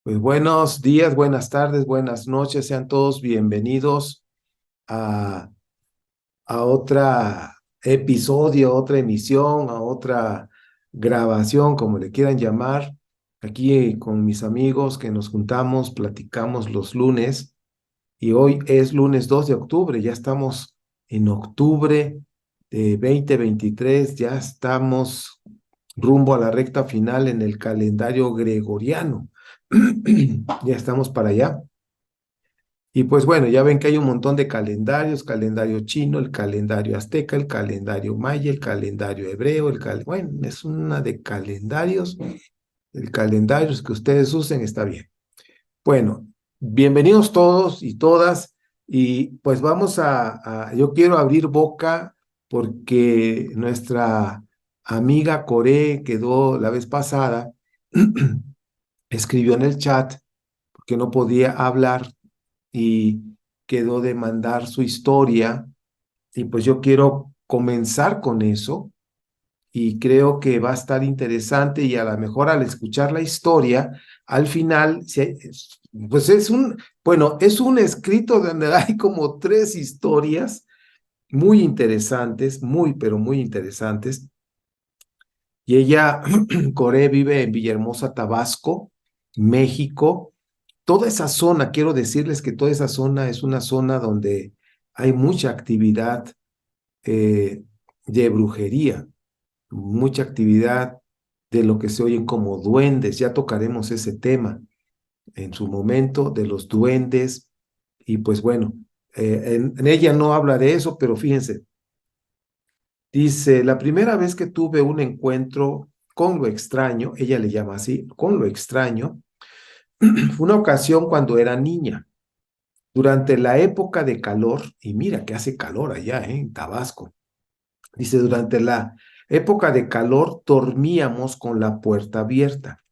Pues buenos días, buenas tardes, buenas noches, sean todos bienvenidos a, a otra episodio, otra emisión, a otra grabación, como le quieran llamar, aquí con mis amigos que nos juntamos, platicamos los lunes y hoy es lunes 2 de octubre, ya estamos en octubre de 2023, ya estamos rumbo a la recta final en el calendario gregoriano. Ya estamos para allá. Y pues bueno, ya ven que hay un montón de calendarios, calendario chino, el calendario azteca, el calendario maya, el calendario hebreo, bueno, es una de calendarios. El calendario que ustedes usen está bien. Bueno, bienvenidos todos y todas. Y pues vamos yo quiero abrir boca porque nuestra amiga Coré quedó la vez pasada, escribió en el chat que no podía hablar y quedó de mandar su historia. Y pues yo quiero comenzar con eso y creo que va a estar interesante y a lo mejor al escuchar la historia, al final, pues es un escrito donde hay como tres historias muy interesantes, muy, pero muy interesantes. Y ella, Coré, vive en Villahermosa, Tabasco, México. Toda esa zona, quiero decirles que toda esa zona es una zona donde hay mucha actividad eh, de brujería, mucha actividad de lo que se oyen como duendes. Ya tocaremos ese tema en su momento, de los duendes. Y pues bueno, en ella no habla de eso, pero fíjense, dice, la primera vez que tuve un encuentro con lo extraño, ella le llama así, con lo extraño, fue una ocasión cuando era niña. Durante la época de calor, y mira que hace calor allá, en Tabasco, dice, durante la época de calor dormíamos con la puerta abierta.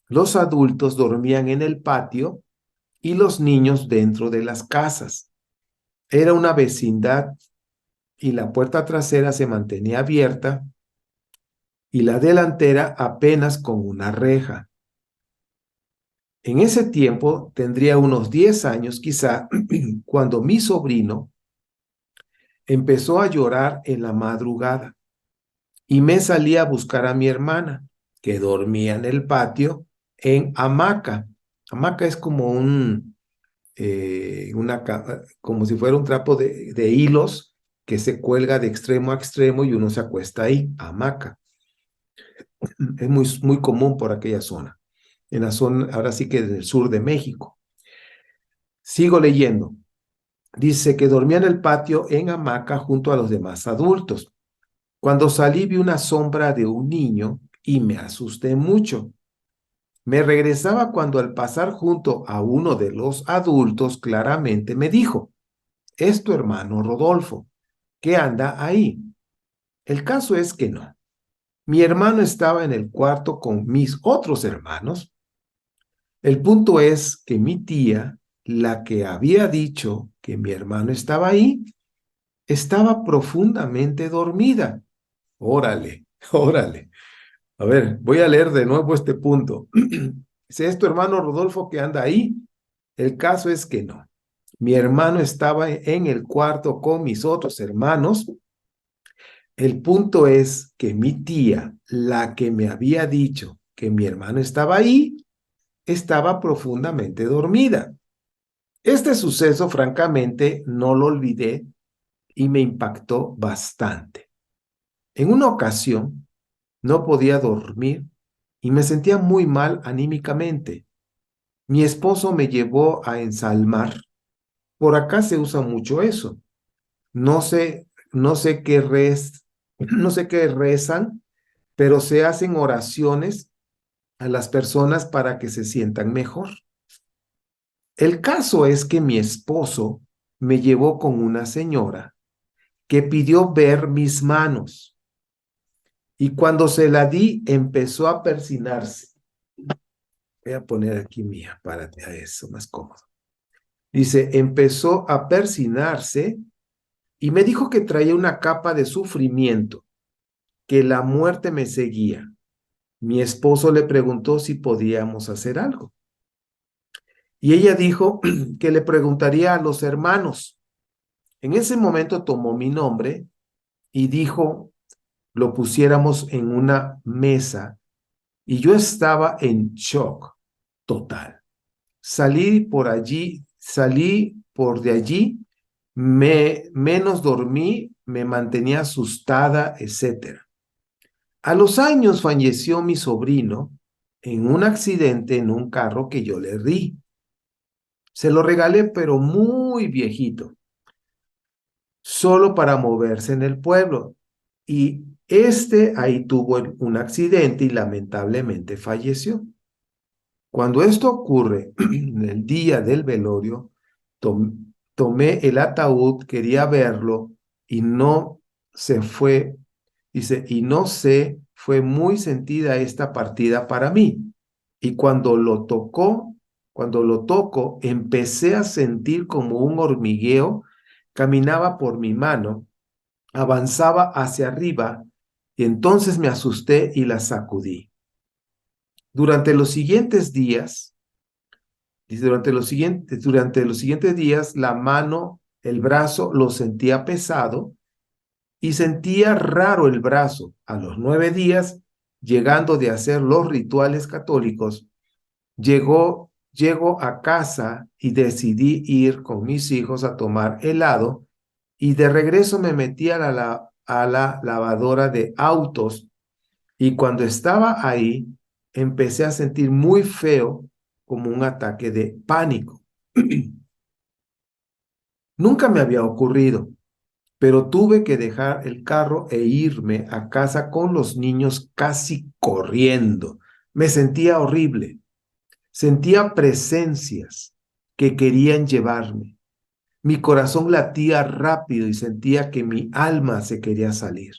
Los adultos dormían en el patio y los niños dentro de las casas. Era una vecindad y la puerta trasera se mantenía abierta y la delantera apenas con una reja. En ese tiempo tendría unos 10 años quizá cuando mi sobrino empezó a llorar en la madrugada y me salí a buscar a mi hermana, que dormía en el patio en hamaca. Hamaca es como como si fuera un trapo de hilos que se cuelga de extremo a extremo y uno se acuesta ahí, hamaca. Es muy común por aquella zona, en la zona, ahora sí que del sur de México. Sigo leyendo. Dice que dormía en el patio en hamaca junto a los demás adultos. Cuando salí vi una sombra de un niño y me asusté mucho. Me regresaba cuando al pasar junto a uno de los adultos claramente me dijo, es tu hermano Rodolfo, que anda ahí. El caso es que no. Mi hermano estaba en el cuarto con mis otros hermanos. El punto es que mi tía, la que había dicho que mi hermano estaba ahí, estaba profundamente dormida. Órale, órale. A ver, voy a leer de nuevo este punto. Si es tu hermano Rodolfo que anda ahí, el caso es que no. Mi hermano estaba en el cuarto con mis otros hermanos. El punto es que mi tía, la que me había dicho que mi hermano estaba ahí, estaba profundamente dormida. Este suceso, francamente, no lo olvidé y me impactó bastante. En una ocasión, no podía dormir y me sentía muy mal anímicamente. Mi esposo me llevó a ensalmar. Por acá se usa mucho eso. No sé no sé qué rezan, pero se hacen oraciones a las personas para que se sientan mejor. El caso es que mi esposo me llevó con una señora que pidió ver mis manos y cuando se la di empezó a persinarse. Voy a poner aquí mía para eso más cómodo. Dice, empezó a persinarse y me dijo que traía una capa de sufrimiento, que la muerte me seguía. Mi esposo le preguntó si podíamos hacer algo. Y ella dijo que le preguntaría a los hermanos. En ese momento tomó mi nombre y dijo, lo pusiéramos en una mesa y yo estaba en shock total. Salí por de allí, menos dormí, me mantenía asustada, etcétera. A los años falleció mi sobrino en un accidente en un carro que yo le di. Se lo regalé, pero muy viejito, solo para moverse en el pueblo. Y ahí tuvo un accidente y lamentablemente falleció. Cuando esto ocurre, en el día del velorio, tomé el ataúd, quería verlo y no se fue. Dice, y no sé, fue muy sentida esta partida para mí. Y cuando lo toco, empecé a sentir como un hormigueo, caminaba por mi mano, avanzaba hacia arriba, y entonces me asusté y la sacudí. Durante los siguientes días, dice, durante los siguientes días, la mano, el brazo, lo sentía pesado y sentía raro el brazo. A los 9 días, llegando de hacer los rituales católicos, llego a casa y decidí ir con mis hijos a tomar helado y de regreso me metí a la lavadora de autos y cuando estaba ahí empecé a sentir muy feo como un ataque de pánico. Nunca me había ocurrido, pero tuve que dejar el carro e irme a casa con los niños casi corriendo. Me sentía horrible. Sentía presencias que querían llevarme. Mi corazón latía rápido y sentía que mi alma se quería salir.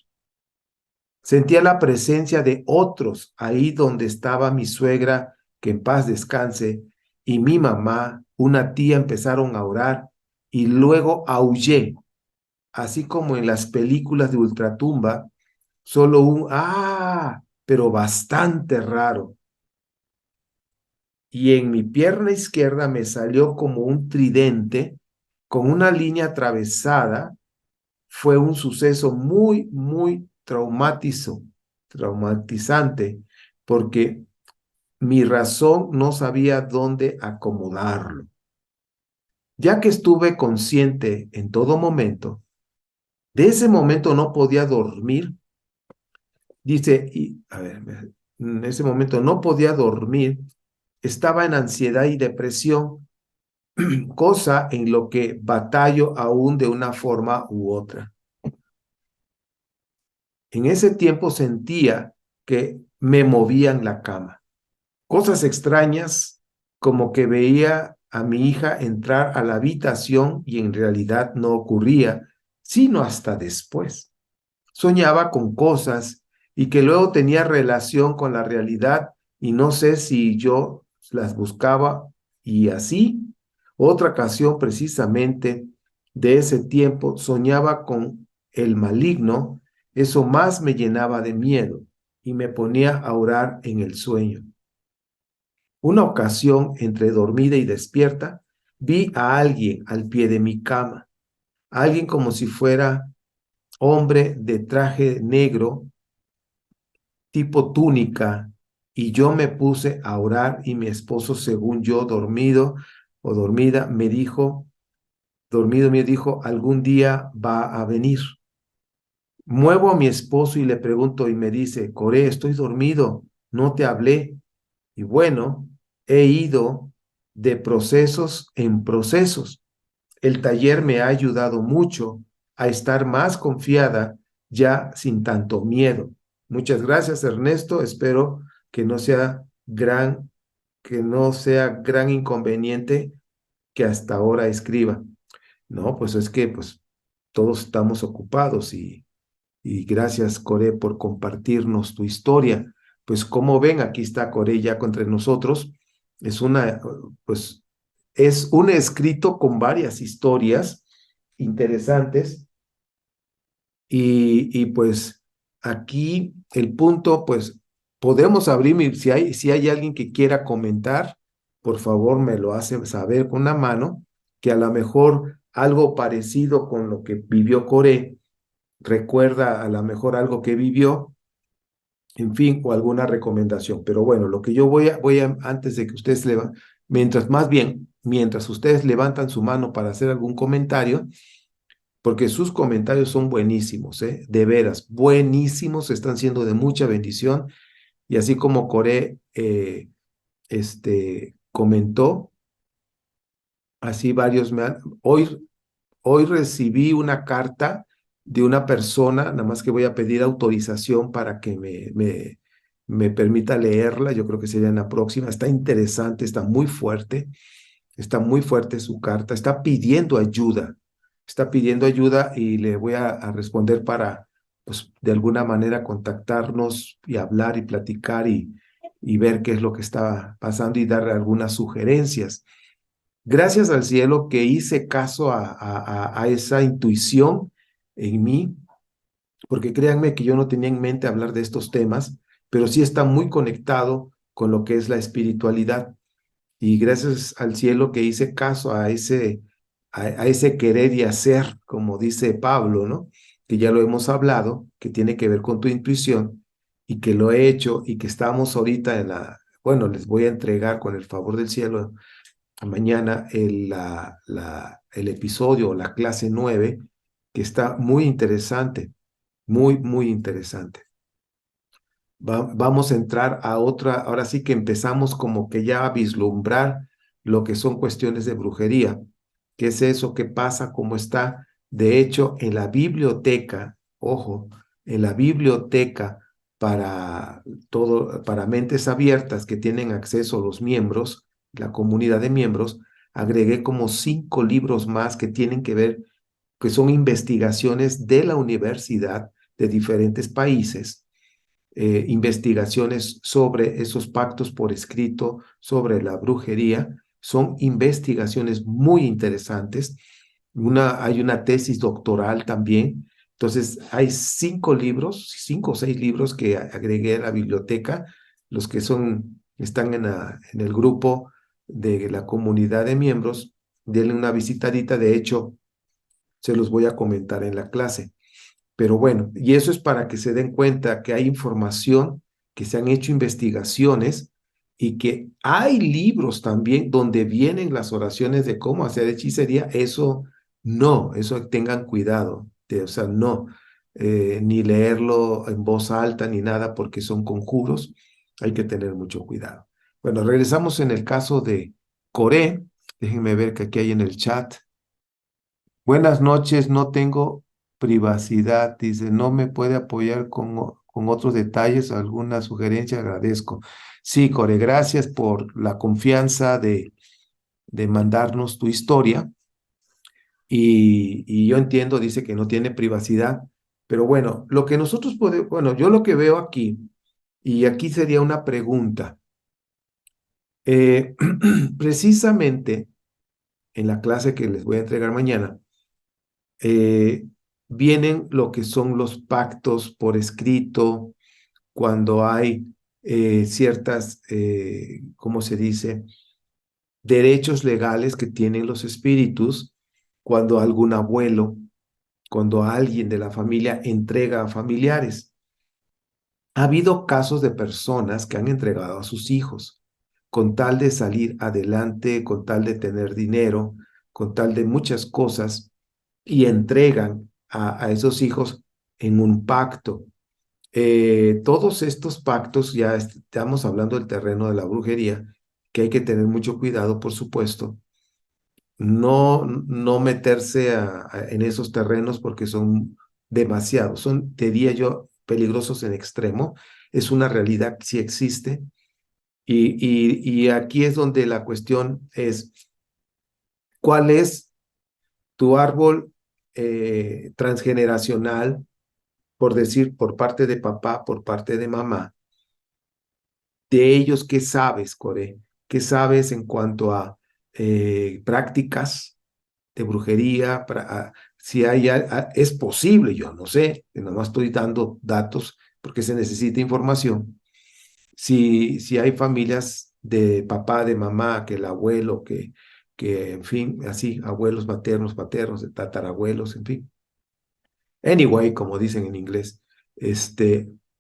Sentía la presencia de otros ahí donde estaba mi suegra, que en paz descanse, y mi mamá, una tía empezaron a orar y luego aullé, así como en las películas de ultratumba, solo pero bastante raro. Y en mi pierna izquierda me salió como un tridente con una línea atravesada. Fue un suceso muy, muy traumatizante, porque mi razón no sabía dónde acomodarlo. Ya que estuve consciente en todo momento, de ese momento no podía dormir. Dice, en ese momento no podía dormir, estaba en ansiedad y depresión, cosa en lo que batallo aún de una forma u otra. En ese tiempo sentía que me movían la cama. Cosas extrañas como que veía a mi hija entrar a la habitación y en realidad no ocurría, sino hasta después. Soñaba con cosas y que luego tenía relación con la realidad y no sé si yo las buscaba y así. Otra ocasión precisamente de ese tiempo soñaba con el maligno, eso más me llenaba de miedo y me ponía a orar en el sueño. Una ocasión, entre dormida y despierta, vi a alguien al pie de mi cama, alguien como si fuera hombre de traje negro, tipo túnica, y yo me puse a orar y mi esposo, según yo, dormido o dormida, me dijo, algún día va a venir. Muevo a mi esposo y le pregunto y me dice, Coré, estoy dormido, no te hablé. Y bueno, he ido de procesos en procesos. El taller me ha ayudado mucho a estar más confiada, ya sin tanto miedo. Muchas gracias, Ernesto. Espero que no sea gran inconveniente que hasta ahora escriba. No, pues es que pues todos estamos ocupados y gracias, Coré, por compartirnos tu historia. Pues como ven, aquí está Coré ya entre nosotros. Es pues es un escrito con varias historias interesantes y pues aquí el punto, pues podemos abrir, si hay alguien que quiera comentar, por favor me lo hace saber con una mano, que a lo mejor algo parecido con lo que vivió Coré, recuerda a lo mejor algo que vivió, en fin, o alguna recomendación. Pero bueno, lo que yo antes de que ustedes mientras ustedes levantan su mano para hacer algún comentario, porque sus comentarios son buenísimos, ¿eh? De veras, buenísimos, están siendo de mucha bendición. Y así como Coré comentó, así varios hoy recibí una carta de una persona, nada más que voy a pedir autorización para que me permita leerla, yo creo que sería en la próxima. Está interesante, está muy fuerte su carta, está pidiendo ayuda y le voy a responder para, pues, de alguna manera contactarnos y hablar y platicar y ver qué es lo que está pasando y dar algunas sugerencias. Gracias al cielo que hice caso a esa intuición en mí, porque créanme que yo no tenía en mente hablar de estos temas, pero sí está muy conectado con lo que es la espiritualidad. Y gracias al cielo que hice caso a ese querer y hacer, como dice Pablo, ¿no? Que ya lo hemos hablado, que tiene que ver con tu intuición y que lo he hecho y que estamos ahorita bueno, les voy a entregar con el favor del cielo mañana el episodio o la clase 9 que está muy interesante, muy, muy interesante. Vamos a entrar a otra, ahora sí que empezamos como que ya a vislumbrar lo que son cuestiones de brujería. ¿Qué es eso? ¿Qué pasa? ¿Cómo está? De hecho, en la biblioteca, ojo, en la biblioteca para mentes abiertas que tienen acceso a los miembros, la comunidad de miembros, agregué como 5 libros más que tienen que ver, que son investigaciones de la universidad de diferentes países, investigaciones sobre esos pactos por escrito, sobre la brujería. Son investigaciones muy interesantes. Hay una tesis doctoral también. Entonces, hay 5 libros, 5 o 6 libros que agregué a la biblioteca, los que están en el grupo de la comunidad de miembros. Denle una visitadita, de hecho, se los voy a comentar en la clase. Pero bueno, y eso es para que se den cuenta que hay información, que se han hecho investigaciones y que hay libros también donde vienen las oraciones de cómo hacer hechicería. Eso tengan cuidado, o sea, no, ni leerlo en voz alta ni nada porque son conjuros. Hay que tener mucho cuidado. Bueno, regresamos en el caso de Coré. Déjenme ver que aquí hay en el chat. Buenas noches, no tengo privacidad, dice, no me puede apoyar con otros detalles, alguna sugerencia, agradezco. Sí, Core, gracias por la confianza de mandarnos tu historia y yo entiendo, dice que no tiene privacidad, pero bueno, lo que nosotros podemos, bueno, yo lo que veo aquí, y aquí sería una pregunta, precisamente en la clase que les voy a entregar mañana, eh, vienen lo que son los pactos por escrito, cuando hay ciertas, ¿cómo se dice? Derechos legales que tienen los espíritus, cuando algún abuelo, cuando alguien de la familia entrega a familiares. Ha habido casos de personas que han entregado a sus hijos con tal de salir adelante, con tal de tener dinero, con tal de muchas cosas, y entregan a esos hijos en un pacto. Todos estos pactos, ya estamos hablando del terreno de la brujería, que hay que tener mucho cuidado, por supuesto, no meterse en esos terrenos porque son demasiados, diría yo, peligrosos en extremo. Es una realidad que sí existe. Y aquí es donde la cuestión es, ¿cuál es tu árbol transgeneracional, por decir, por parte de papá, por parte de mamá? De ellos, ¿qué sabes, Core? ¿Qué sabes en cuanto a prácticas de brujería? Si es posible, yo no sé, nada más estoy dando datos porque se necesita información. Si hay familias de papá, de mamá, que el abuelo, en fin, así, abuelos maternos, paternos, de tatarabuelos, en fin. Anyway, como dicen en inglés,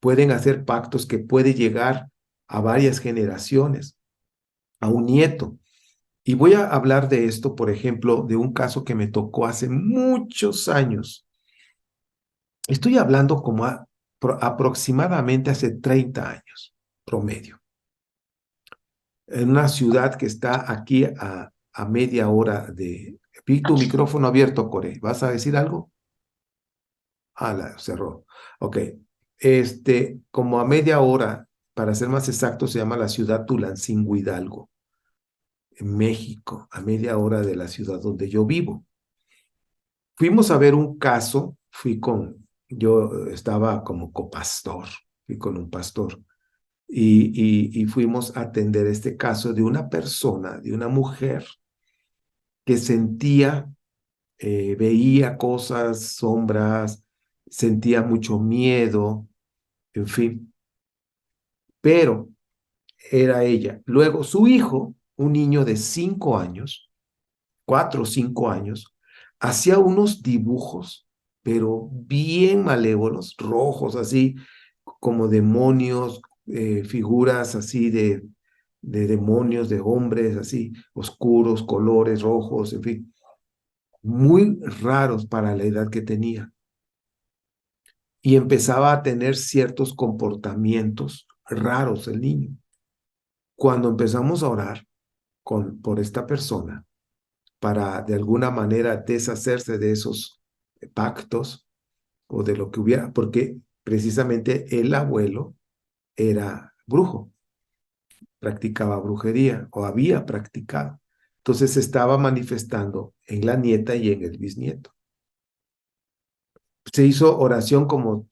pueden hacer pactos que puede llegar a varias generaciones, a un nieto. Y voy a hablar de esto, por ejemplo, de un caso que me tocó hace muchos años. Estoy hablando como aproximadamente hace 30 años, promedio, en una ciudad que está aquí a media hora de... Vi tu micrófono abierto, Core. ¿Vas a decir algo? Ah, la cerró. Ok. Como a media hora, para ser más exacto, se llama la ciudad Tulancingo Hidalgo, en México, a media hora de la ciudad donde yo vivo. Fuimos a ver un caso, yo estaba como copastor, fui con un pastor y fuimos a atender este caso de una persona, de una mujer que sentía, veía cosas, sombras, sentía mucho miedo, en fin, pero era ella. Luego su hijo, un niño de 5 años, 4 o 5 años, hacía unos dibujos, pero bien malévolos, rojos, así como demonios, figuras así de demonios, de hombres, así, oscuros, colores rojos, en fin, muy raros para la edad que tenía. Y empezaba a tener ciertos comportamientos raros el niño. Cuando empezamos a orar por esta persona, para de alguna manera deshacerse de esos pactos o de lo que hubiera, porque precisamente el abuelo era brujo, practicaba brujería o había practicado. Entonces se estaba manifestando en la nieta y en el bisnieto. Se hizo oración como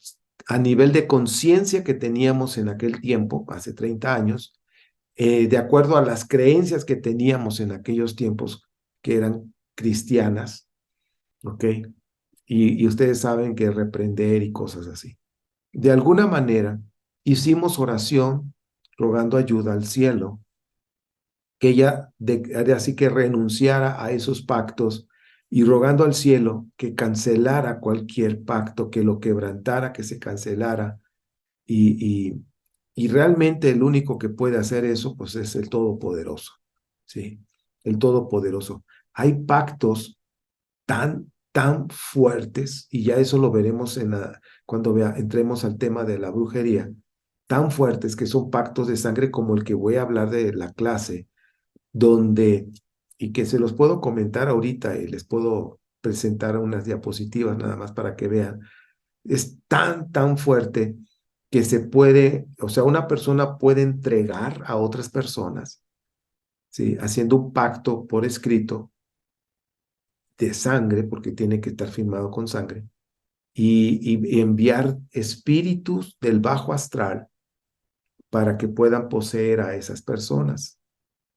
a nivel de conciencia que teníamos en aquel tiempo, hace 30 años, de acuerdo a las creencias que teníamos en aquellos tiempos que eran cristianas, ¿ok? Y ustedes saben que reprender y cosas así. De alguna manera, hicimos oración rogando ayuda al cielo, que ella así que renunciara a esos pactos y rogando al cielo que cancelara cualquier pacto, que lo quebrantara, que se cancelara. Y, y, y realmente el único que puede hacer eso, pues es el Todopoderoso, ¿sí? El Todopoderoso. Hay pactos tan fuertes, y ya eso lo veremos cuando entremos al tema de la brujería, tan fuertes que son pactos de sangre como el que voy a hablar de la clase, donde, y que se los puedo comentar ahorita y les puedo presentar unas diapositivas nada más para que vean, es tan fuerte que se puede, o sea, una persona puede entregar a otras personas, ¿sí? Haciendo un pacto por escrito de sangre, porque tiene que estar firmado con sangre, y enviar espíritus del bajo astral para que puedan poseer a esas personas,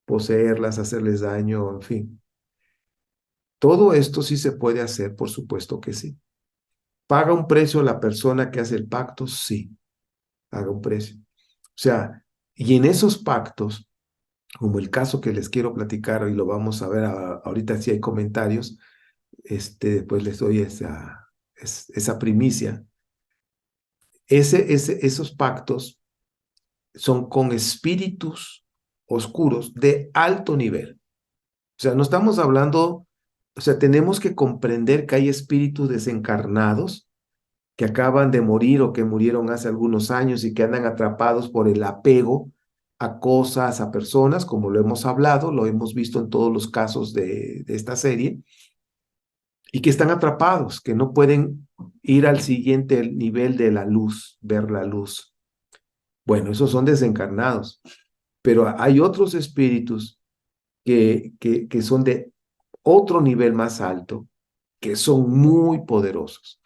poseerlas, hacerles daño, en fin. Todo esto sí se puede hacer, por supuesto que sí. ¿Paga un precio la persona que hace el pacto? Sí, paga un precio. O sea, y en esos pactos, como el caso que les quiero platicar y lo vamos a ver ahorita si hay comentarios, después les doy esa primicia. Esos pactos son con espíritus oscuros de alto nivel. O sea, no estamos hablando, o sea, tenemos que comprender que hay espíritus desencarnados que acaban de morir o que murieron hace algunos años y que andan atrapados por el apego a cosas, a personas, como lo hemos hablado, lo hemos visto en todos los casos de esta serie, y que están atrapados, que no pueden ir al siguiente nivel de la luz, ver la luz. Bueno, esos son desencarnados, pero hay otros espíritus que son de otro nivel más alto, que son muy poderosos,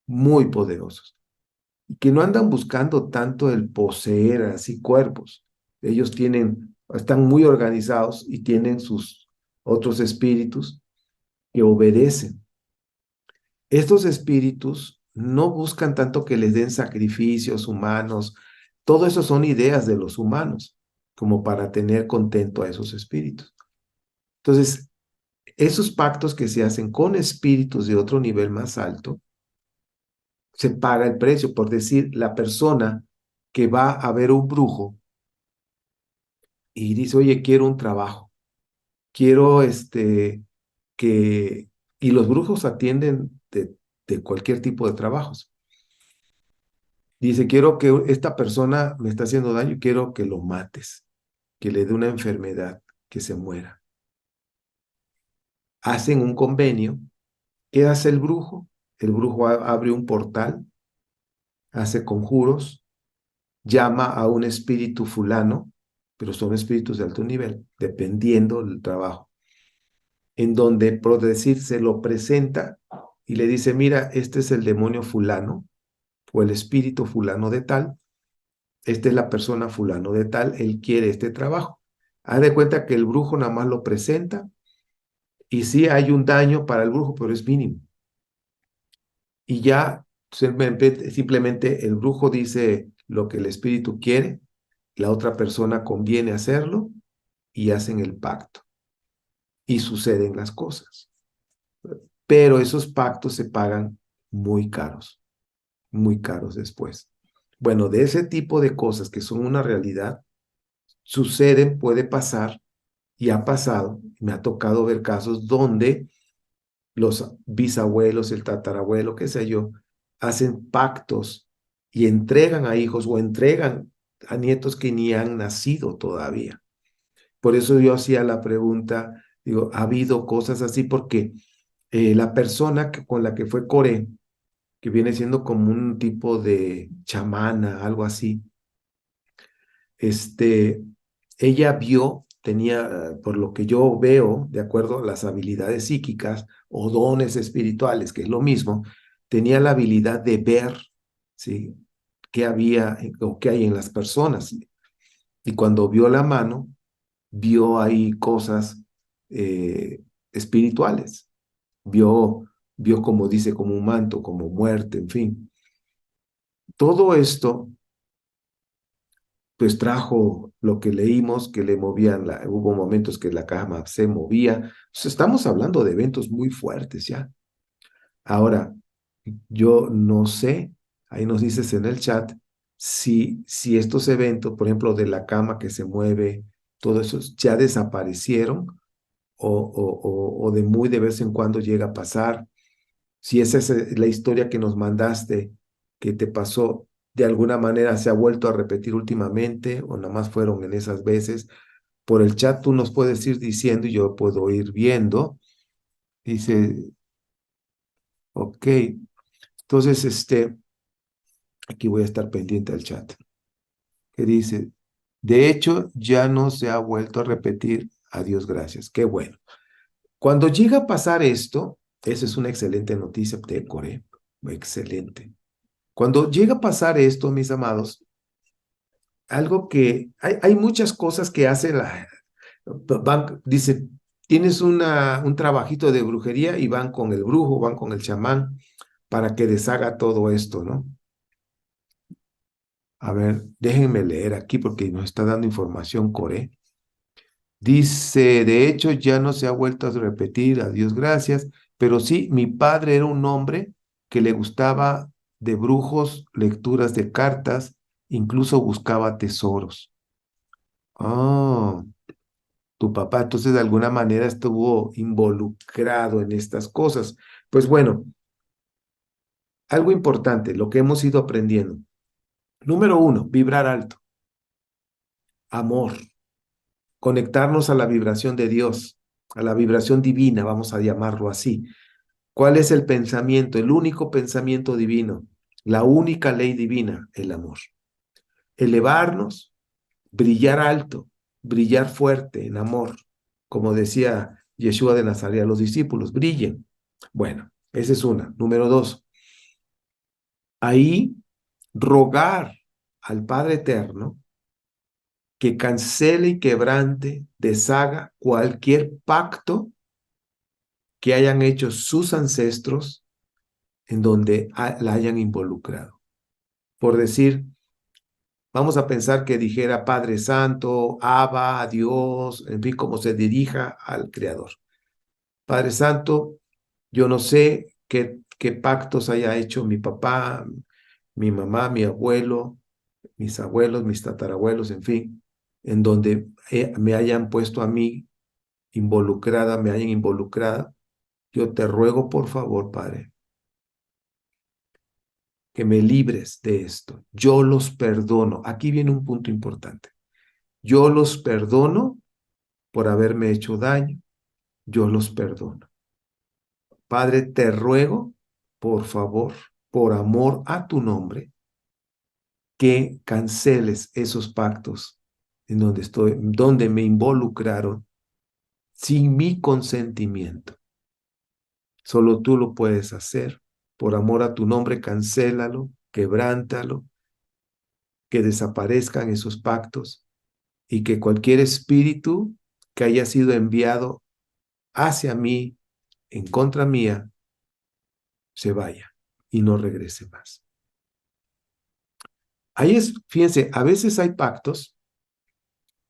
y que no andan buscando tanto el poseer así cuerpos. Ellos están muy organizados y tienen sus otros espíritus que obedecen. Estos espíritus no buscan tanto que les den sacrificios humanos, Todo eso son ideas de los humanos, como para tener contento a esos espíritus. Entonces, esos pactos que se hacen con espíritus de otro nivel más alto, se paga el precio. Por decir, la persona que va a ver un brujo y dice, oye, quiero un trabajo, quiero que, y los brujos atienden de cualquier tipo de trabajos. Dice, quiero que esta persona me está haciendo daño, quiero que lo mates, que le dé una enfermedad, que se muera. Hacen un convenio. ¿Qué hace el brujo? El brujo abre un portal, hace conjuros, llama a un espíritu fulano, pero son espíritus de alto nivel, dependiendo del trabajo, en donde, por decir, se lo presenta y le dice, mira, este es el demonio fulano o el espíritu fulano de tal, esta es la persona fulano de tal, él quiere este trabajo. Haz de cuenta que el brujo nada más lo presenta y sí hay un daño para el brujo, pero es mínimo. Y ya simplemente el brujo dice lo que el espíritu quiere, la otra persona conviene hacerlo y hacen el pacto y suceden las cosas. Pero esos pactos se pagan muy caros después. Bueno, de ese tipo de cosas que son una realidad, suceden, puede pasar y ha pasado. Me ha tocado ver casos donde los bisabuelos, el tatarabuelo, qué sé yo, hacen pactos y entregan a hijos o entregan a nietos que ni han nacido todavía. Por eso yo hacía la pregunta, digo, ¿ha habido cosas así? Porque la persona con la que fue Coré, que viene siendo como un tipo de chamana, algo así, este, ella vio, tenía, por lo que yo veo, de acuerdo a las habilidades psíquicas o dones espirituales, que es lo mismo, tenía la habilidad de ver, ¿sí? Qué había o qué hay en las personas. Y cuando vio la mano, vio ahí cosas espirituales. Vio, como dice, como un manto, como muerte, en fin. Todo esto pues trajo lo que leímos, que le movían, hubo momentos que la cama se movía. Pues, estamos hablando de eventos muy fuertes ya. Ahora, yo no sé, ahí nos dices en el chat, si estos eventos, por ejemplo, de la cama que se mueve, todo eso ya desaparecieron o de muy de vez en cuando llega a pasar. Si esa es la historia que nos mandaste, que te pasó, de alguna manera se ha vuelto a repetir últimamente o nada más fueron en esas veces. Por el chat tú nos puedes ir diciendo y yo puedo ir viendo. Dice, ok, entonces aquí voy a estar pendiente al chat. Que dice, de hecho ya no se ha vuelto a repetir. Adiós, gracias. Qué bueno. Cuando llega a pasar esto, esa es una excelente noticia de Corea. Excelente. Cuando llega a pasar esto, mis amados, algo que hay muchas cosas que hace dice, tienes un trabajito de brujería y van con el brujo, van con el chamán para que deshaga todo esto, ¿no? A ver, déjenme leer aquí porque nos está dando información Core. Dice, de hecho, ya no se ha vuelto a repetir, a Dios gracias, pero sí, mi padre era un hombre que le gustaba de brujos, lecturas de cartas, incluso buscaba tesoros. Oh, tu papá entonces de alguna manera estuvo involucrado en estas cosas. Pues bueno, algo importante, lo que hemos ido aprendiendo. Número uno, vibrar alto, amor, conectarnos a la vibración de Dios, a la vibración divina, vamos a llamarlo así. ¿Cuál es el pensamiento? El único pensamiento divino, la única ley divina, el amor. Elevarnos, brillar alto, brillar fuerte en amor, como decía Yeshua de Nazaret a los discípulos, brillen. Bueno, esa es una. Número dos, ahí rogar al Padre Eterno que cancele y quebrante, deshaga cualquier pacto que hayan hecho sus ancestros en donde la hayan involucrado. Por decir, Vamos a pensar que dijera Padre Santo, Abba, Dios, en fin, como se dirija al Creador. Padre Santo, yo no sé qué pactos haya hecho mi papá, mi mamá, mi abuelo, mis abuelos, mis tatarabuelos, en fin, en donde me hayan puesto a mí involucrada, me hayan involucrada. Yo te ruego, por favor, Padre, que me libres de esto. Yo los perdono. Aquí viene un punto importante. Yo los perdono por haberme hecho daño. Yo los perdono. Padre, te ruego, por favor, por amor a tu nombre, que canceles esos pactos en donde estoy, donde me involucraron sin mi consentimiento. Solo tú lo puedes hacer. Por amor a tu nombre, cancélalo, quebrántalo, que desaparezcan esos pactos y que cualquier espíritu que haya sido enviado hacia mí, en contra mía, se vaya y no regrese más. Ahí es, fíjense, a veces hay pactos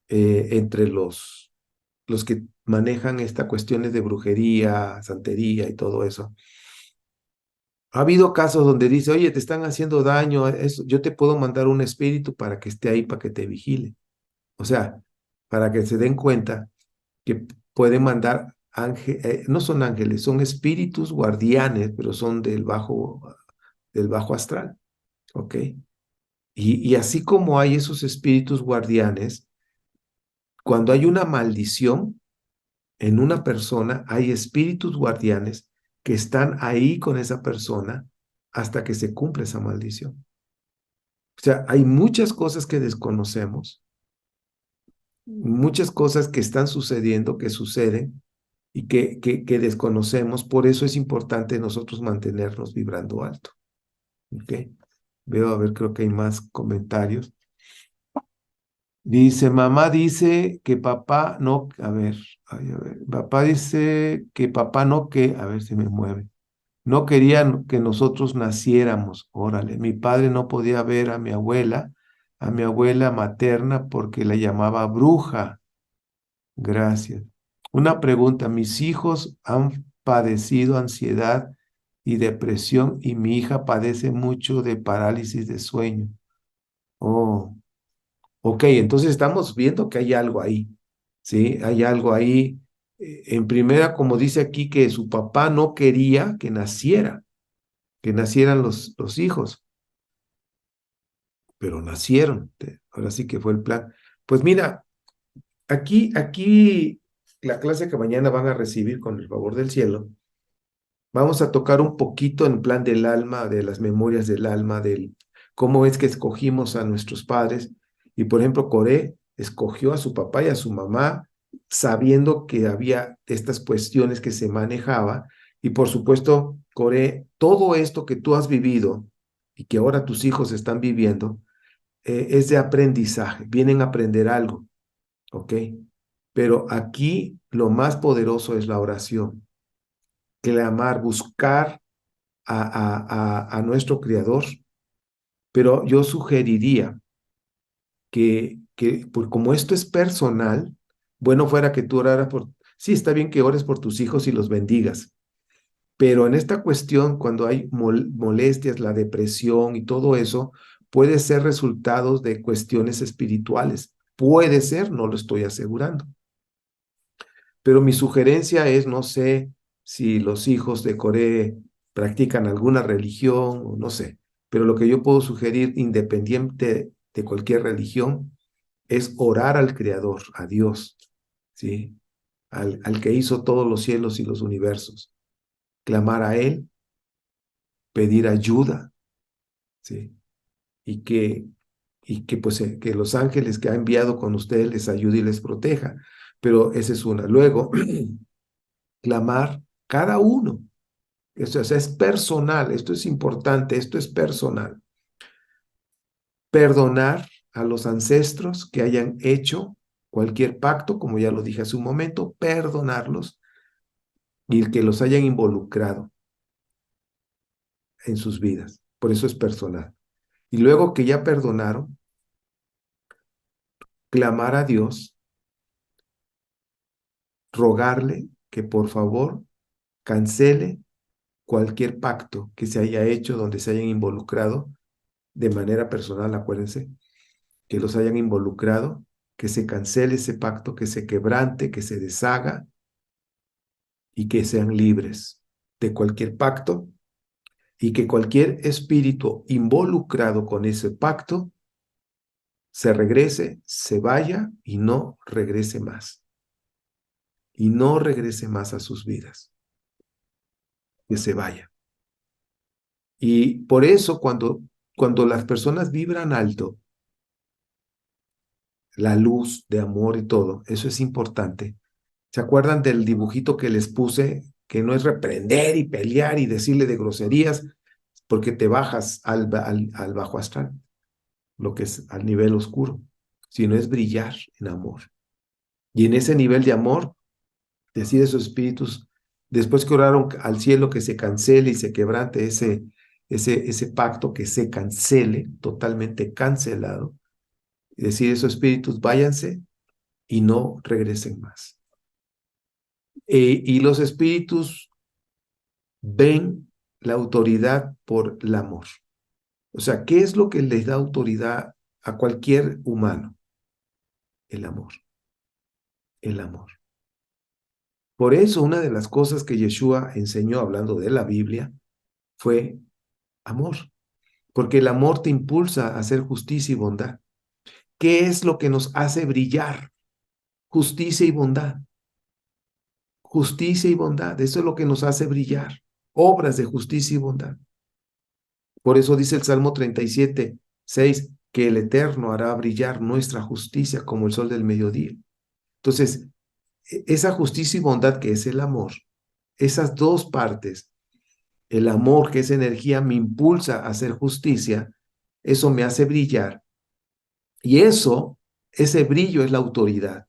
entre los que manejan estas cuestiones de brujería, santería y todo eso. Ha habido casos donde dice, oye, te están haciendo daño, eso, yo te puedo mandar un espíritu para que esté ahí, para que te vigile. O sea, para que se den cuenta que pueden mandar ángeles, no son ángeles, son espíritus guardianes, pero son del bajo astral, ¿ok? Y así como hay esos espíritus guardianes, cuando hay una maldición en una persona, hay espíritus guardianes que están ahí con esa persona hasta que se cumple esa maldición. O sea, hay muchas cosas que desconocemos, muchas cosas que están sucediendo, que suceden y que desconocemos. Por eso es importante nosotros mantenernos vibrando alto. ¿Ok? Veo, a ver, creo que hay más comentarios. Dice, mamá dice que papá no, a ver, ay, a ver, papá dice que papá no, que, a ver si me mueve. No querían que nosotros naciéramos. Órale, mi padre no podía ver a mi abuela materna porque la llamaba bruja. Gracias. Una pregunta, mis hijos han padecido ansiedad y depresión y mi hija padece mucho de parálisis de sueño. Oh, ok, entonces estamos viendo que hay algo ahí, ¿sí? Hay algo ahí. En primera, como dice aquí, que su papá no quería que nacieran los hijos, pero nacieron. Ahora sí que fue el plan. Pues mira, aquí la clase que mañana van a recibir con el favor del cielo, vamos a tocar un poquito en plan del alma, de las memorias del alma, del cómo es que escogimos a nuestros padres. Y por ejemplo, Coré escogió a su papá y a su mamá sabiendo que había estas cuestiones que se manejaba. Y por supuesto, Coré, todo esto que tú has vivido y que ahora tus hijos están viviendo, es de aprendizaje, vienen a aprender algo, ¿ok? Pero aquí lo más poderoso es la oración, clamar, buscar a nuestro Creador, pero yo sugeriría pues como esto es personal, bueno fuera que tú oraras sí, está bien que ores por tus hijos y los bendigas, pero en esta cuestión, cuando hay molestias, la depresión y todo eso, puede ser resultados de cuestiones espirituales. Puede ser, no lo estoy asegurando. Pero mi sugerencia es, no sé si los hijos de Coré practican alguna religión o no sé, pero lo que yo puedo sugerir, independiente de cualquier religión, es orar al Creador, a Dios, ¿sí? Al que hizo todos los cielos y los universos. Clamar a Él, pedir ayuda, ¿sí? Y que pues que los ángeles que ha enviado con ustedes les ayude y les proteja. Pero esa es una. Luego, clamar cada uno. Esto, o sea, es personal, esto es importante, esto es personal. Perdonar a los ancestros que hayan hecho cualquier pacto, como ya lo dije hace un momento, perdonarlos y que los hayan involucrado en sus vidas. Por eso es personal. Y luego que ya perdonaron, clamar a Dios, rogarle que por favor cancele cualquier pacto que se haya hecho donde se hayan involucrado de manera personal, acuérdense, que los hayan involucrado, que se cancele ese pacto, que se quebrante, que se deshaga y que sean libres de cualquier pacto y que cualquier espíritu involucrado con ese pacto se regrese, se vaya y no regrese más. Y no regrese más a sus vidas, que se vaya. Y por eso cuando las personas vibran alto, la luz de amor y todo, eso es importante. ¿Se acuerdan del dibujito que les puse? Que no es reprender y pelear y decirle de groserías, porque te bajas al bajo astral, lo que es al nivel oscuro, sino es brillar en amor. Y en ese nivel de amor, decir esos espíritus, después que oraron al cielo que se cancele y se quebrante ese pacto, que se cancele, totalmente cancelado, y decir esos espíritus, váyanse y no regresen más. Y los espíritus ven la autoridad por el amor. O sea, ¿qué es lo que les da autoridad a cualquier humano? El amor, el amor. Por eso una de las cosas que Yeshua enseñó hablando de la Biblia fue amor, porque el amor te impulsa a hacer justicia y bondad. ¿Qué es lo que nos hace brillar? Justicia y bondad. Justicia y bondad, eso es lo que nos hace brillar. Obras de justicia y bondad. Por eso dice el Salmo 37:6, que el Eterno hará brillar nuestra justicia como el sol del mediodía. Entonces, esa justicia y bondad que es el amor, esas dos partes, el amor que es energía me impulsa a hacer justicia, eso me hace brillar. Y ese brillo es la autoridad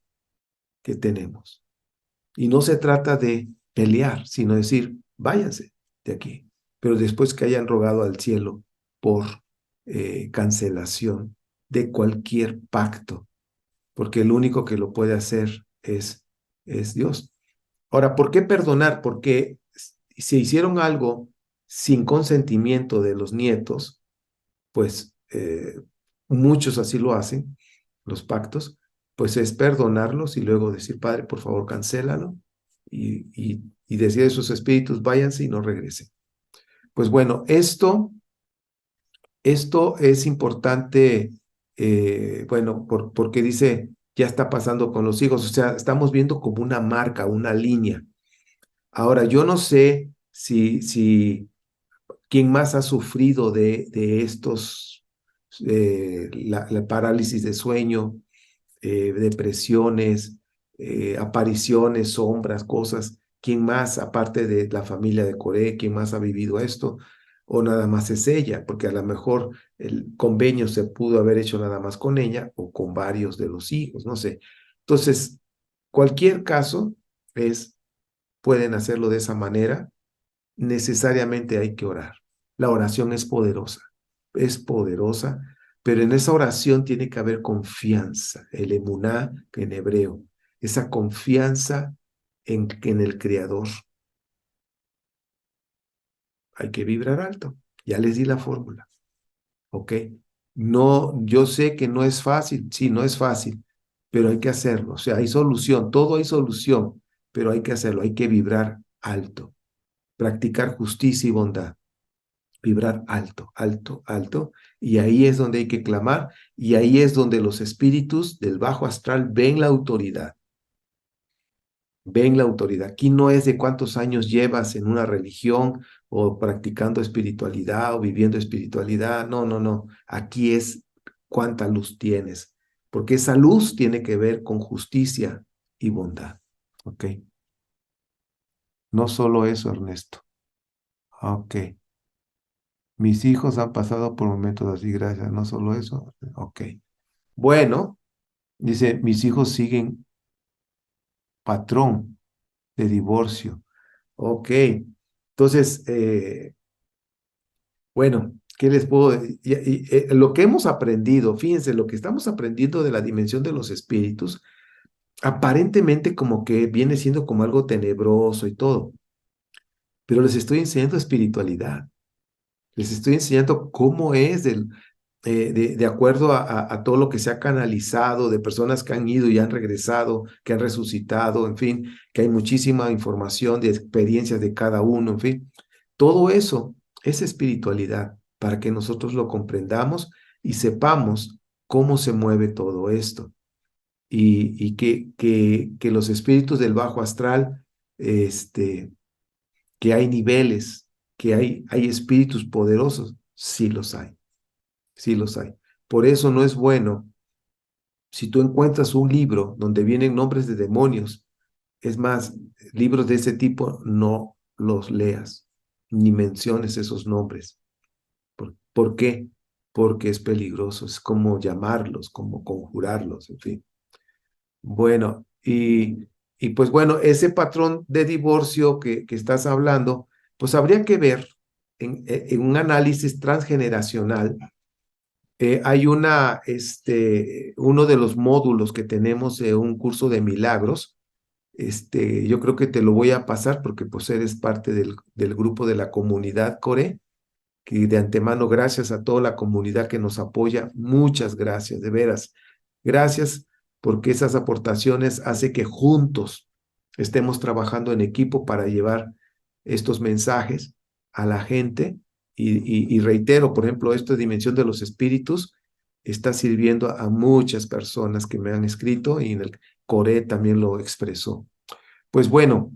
que tenemos. Y no se trata de pelear, sino decir, váyanse de aquí. Pero después que hayan rogado al cielo por cancelación de cualquier pacto, porque el único que lo puede hacer es Dios. Ahora, ¿por qué perdonar? Porque si hicieron algo sin consentimiento de los nietos, pues muchos así lo hacen, los pactos, pues es perdonarlos y luego decir, Padre, por favor, cancélalo y decir a esos espíritus, váyanse y no regresen. Pues bueno, esto es importante, bueno, porque dice, ya está pasando con los hijos, o sea, estamos viendo como una marca, una línea. Ahora, yo no sé si quién más ha sufrido de estos, la parálisis de sueño, depresiones, apariciones, sombras, cosas. ¿Quién más, aparte de la familia de Coré, quién más ha vivido esto? O nada más es ella, porque a lo mejor el convenio se pudo haber hecho nada más con ella o con varios de los hijos, no sé. Entonces, cualquier caso pueden hacerlo de esa manera, necesariamente hay que orar. La oración es poderosa, pero en esa oración tiene que haber confianza, el emuná en hebreo, esa confianza en el Creador. Hay que vibrar alto. Ya les di la fórmula, ¿ok? No, yo sé que no es fácil, sí, no es fácil, pero hay que hacerlo. O sea, hay solución, todo hay solución, pero hay que hacerlo, hay que vibrar alto, practicar justicia y bondad. Vibrar alto, alto, alto, y ahí es donde hay que clamar, y ahí es donde los espíritus del bajo astral ven la autoridad, ven la autoridad. Aquí no es de cuántos años llevas en una religión o practicando espiritualidad o viviendo espiritualidad, no, no, no, aquí es cuánta luz tienes, porque esa luz tiene que ver con justicia y bondad, ¿ok? No solo eso, Ernesto, ok. Mis hijos han pasado por momentos así, gracias. No solo eso. Ok. Bueno, dice, mis hijos siguen patrón de divorcio. Ok. Entonces, bueno, ¿Qué les puedo decir? Lo que hemos aprendido, fíjense, lo que estamos aprendiendo de la dimensión de los espíritus, aparentemente como que viene siendo como algo tenebroso y todo, pero les estoy enseñando espiritualidad, les estoy enseñando cómo es de acuerdo a todo lo que se ha canalizado, de personas que han ido y han regresado, que han resucitado, en fin, que hay muchísima información de experiencias de cada uno, en fin. Todo eso es espiritualidad para que nosotros lo comprendamos y sepamos cómo se mueve todo esto. Y que los espíritus del bajo astral, este, que hay niveles, que hay espíritus poderosos, sí los hay, sí los hay. Por eso no es bueno, si tú encuentras un libro donde vienen nombres de demonios, es más, libros de ese tipo no los leas, ni menciones esos nombres. ¿Por qué? Porque es peligroso, es como llamarlos, como conjurarlos, en fin. Bueno, y pues bueno, ese patrón de divorcio que estás hablando, pues habría que ver en un análisis transgeneracional. Hay uno de los módulos que tenemos de un curso de milagros. Yo creo que te lo voy a pasar porque pues eres parte del grupo de la comunidad Core, que de antemano gracias a toda la comunidad que nos apoya, muchas gracias, de veras. Gracias porque esas aportaciones hace que juntos estemos trabajando en equipo para llevar estos mensajes a la gente. Y reitero, por ejemplo, esta dimensión de los espíritus está sirviendo a muchas personas que me han escrito y en el Core también lo expresó. Pues bueno,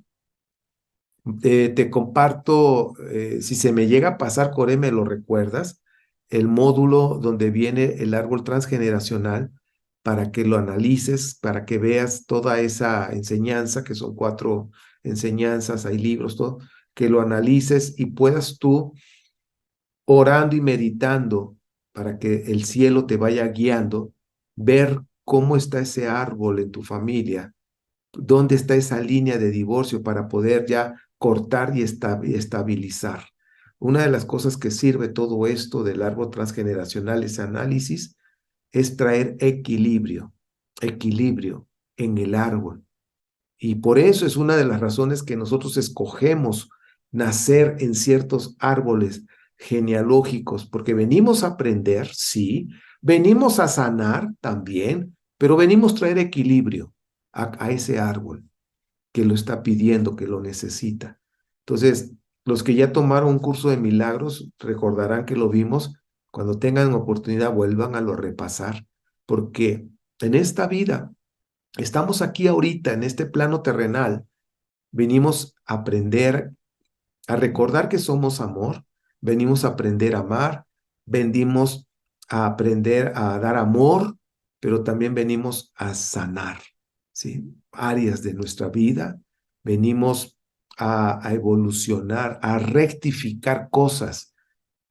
te comparto, si se me llega a pasar, Core, me lo recuerdas, el módulo donde viene el árbol transgeneracional para que lo analices, para que veas toda esa enseñanza, que son 4 enseñanzas, hay libros, todo, que lo analices y puedas tú, orando y meditando, para que el cielo te vaya guiando, ver cómo está ese árbol en tu familia, dónde está esa línea de divorcio para poder ya cortar y estabilizar. Una de las cosas que sirve todo esto del árbol transgeneracional, ese análisis, es traer equilibrio en el árbol. Y por eso es una de las razones que nosotros escogemos nacer en ciertos árboles genealógicos, porque venimos a aprender, sí, venimos a sanar también, pero venimos a traer equilibrio a ese árbol que lo está pidiendo, que lo necesita. Entonces, los que ya tomaron un curso de milagros recordarán que lo vimos. Cuando tengan oportunidad, vuelvan a lo repasar, porque en esta vida, estamos aquí ahorita, en este plano terrenal, venimos a aprender, a recordar que somos amor, venimos a aprender a amar, venimos a aprender a dar amor, pero también venimos a sanar, ¿sí? Áreas de nuestra vida, venimos a evolucionar, a rectificar cosas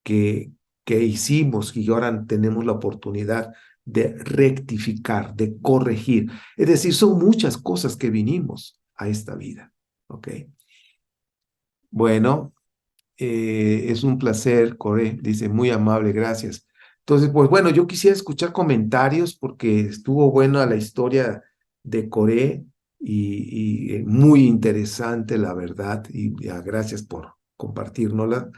que hicimos y ahora tenemos la oportunidad de rectificar, de corregir. Es decir, son muchas cosas que vinimos a esta vida, ¿ok? Bueno, es un placer, Coré, dice, muy amable, gracias. Entonces, pues bueno, yo quisiera escuchar comentarios porque estuvo buena la historia de Coré y muy interesante, la verdad, y ya, gracias por compartirnosla.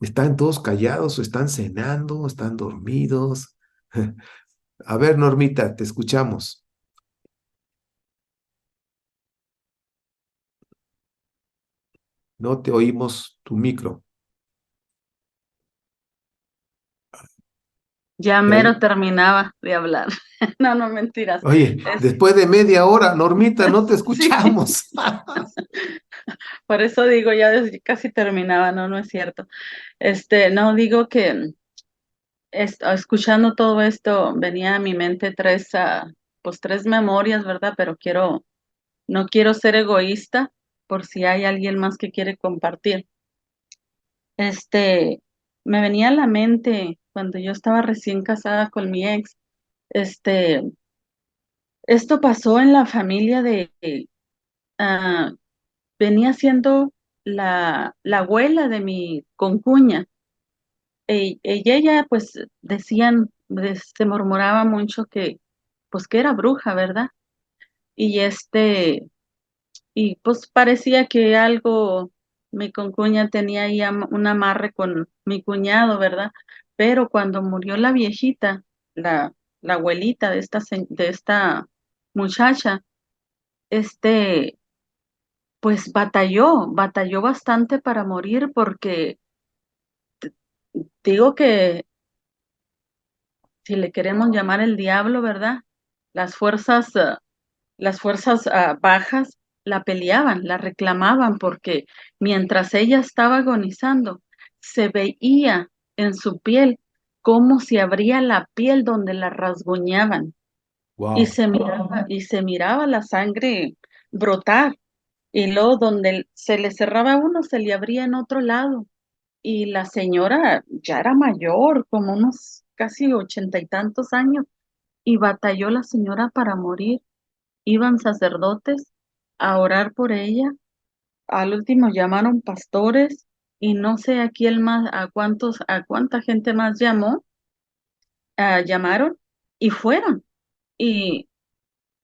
¿Están todos callados o están cenando, están dormidos? A ver, Normita, te escuchamos. No te oímos tu micro. Ya Ahí. mero terminaba de hablar. No, no, mentiras. Oye, Es, después de media hora, Normita, no te sí, escuchamos. por eso digo, casi terminaba, no, no es cierto. No, digo que escuchando todo esto, venía a mi mente pues tres memorias, ¿verdad? Pero no quiero ser egoísta por si hay alguien más que quiere compartir. Este, Me venía a la mente cuando yo estaba recién casada con mi ex. este, Esto pasó en la familia ah, venía siendo la abuela de mi concuña. y ella, pues decían, se murmuraba mucho que, pues que era bruja, ¿verdad? Y y pues parecía que algo, mi concuña tenía ahí un amarre con mi cuñado, ¿verdad? Pero cuando murió la viejita, la abuelita de de esta muchacha, este, pues batalló bastante para morir porque digo que si le queremos llamar el diablo, ¿verdad? Las fuerzas, las fuerzas bajas la peleaban, la reclamaban, porque mientras ella estaba agonizando, se veía en su piel cómo se abría la piel donde la rasguñaban Wow, y se miraba la sangre brotar, y luego donde se le cerraba uno, se le abría en otro lado. Y la señora ya era mayor, como unos casi 80 y tantos años, y batalló la señora para morir. Iban sacerdotes a orar por ella, al último llamaron pastores, y no sé a quién más, a cuánta gente más llamaron, y fueron, y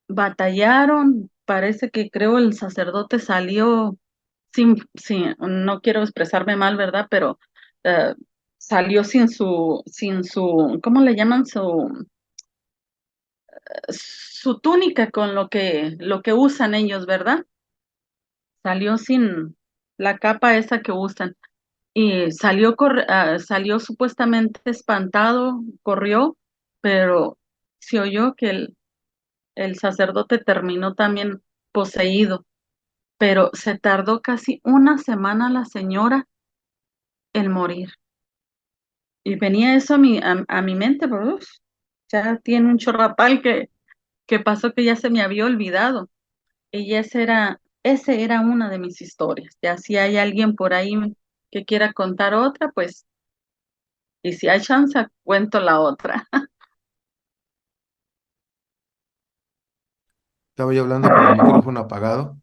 batallaron. Parece que creo el sacerdote salió no quiero expresarme mal, ¿verdad? Pero eh, salió sin su, ¿cómo le llaman? Su túnica con lo que usan ellos, ¿verdad? Salió sin la capa esa que usan. Y salió supuestamente espantado, corrió, pero se oyó que el sacerdote terminó también poseído, pero se tardó casi una semana la señora en morir. Y venía eso a mi mente, pero uf, ya tiene un chorrapal que pasó que ya se me había olvidado. Y ese era una de mis historias. Ya si hay alguien por ahí que quiera contar otra, pues, y si hay chance, cuento la otra. estaba yo hablando con el micrófono apagado.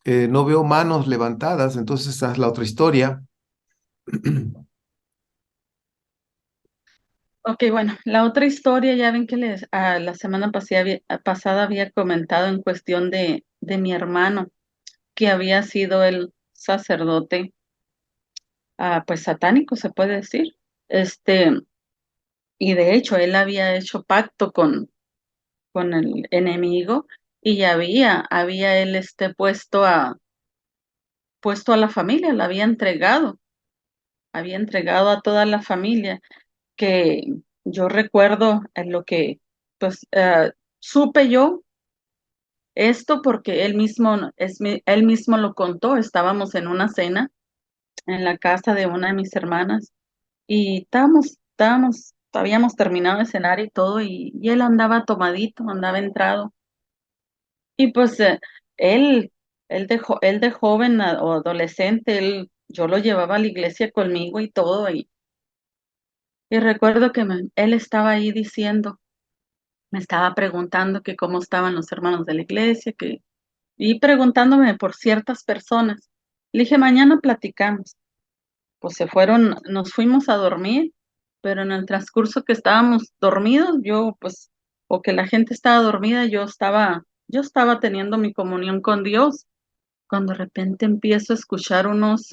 No veo manos levantadas, entonces haz la otra historia. Ok, bueno, la otra historia, ya ven que la semana pasada había comentado en cuestión de mi hermano, que había sido el sacerdote, pues satánico, se puede decir. Este, y de hecho, él había hecho pacto con el enemigo, y ya había él puesto a la familia, la había entregado a toda la familia, que yo recuerdo en lo que, pues, supe yo esto porque él mismo lo contó. Estábamos en una cena en la casa de una de mis hermanas, y habíamos terminado de cenar y todo, y él andaba tomadito, andaba entrado. Y pues él, él de joven o adolescente, yo lo llevaba a la iglesia conmigo y todo, y recuerdo que él estaba ahí diciendo, me estaba preguntando que cómo estaban los hermanos de la iglesia, y preguntándome por ciertas personas. Le dije, mañana platicamos. Pues nos fuimos a dormir, pero en el transcurso que estábamos dormidos, pues, o que la gente estaba dormida, yo estaba teniendo mi comunión con Dios, cuando de repente empiezo a escuchar unos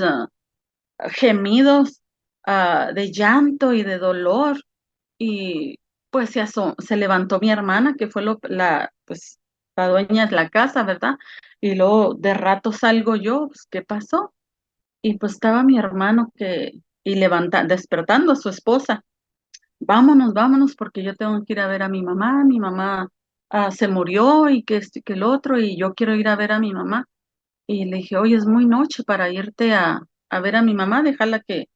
gemidos de llanto y de dolor, y pues se levantó mi hermana, que fue pues, la dueña de la casa, ¿verdad? Y luego de rato salgo yo, pues, ¿qué pasó? Y pues estaba mi hermano despertando a su esposa. Vámonos, vámonos, porque yo tengo que ir a ver a mi mamá se murió, y que esto y que el otro, y yo quiero ir a ver a mi mamá. Y le dije, oye, es muy noche para irte a ver a mi mamá, déjala que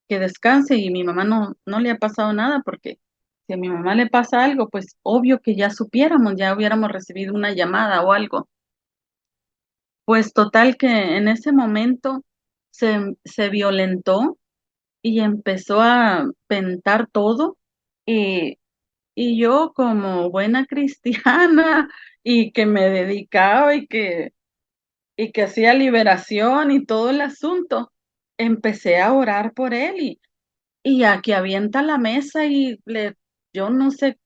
descanse, y mi mamá no le ha pasado nada, porque si a mi mamá le pasa algo, pues obvio que ya supiéramos, ya hubiéramos recibido una llamada o algo. Pues total que en ese momento se violentó y empezó a pentar todo, y, y yo, como buena cristiana y que me dedicaba y que hacía liberación y todo el asunto, empecé a orar por él, y a que avienta la mesa y yo no sé,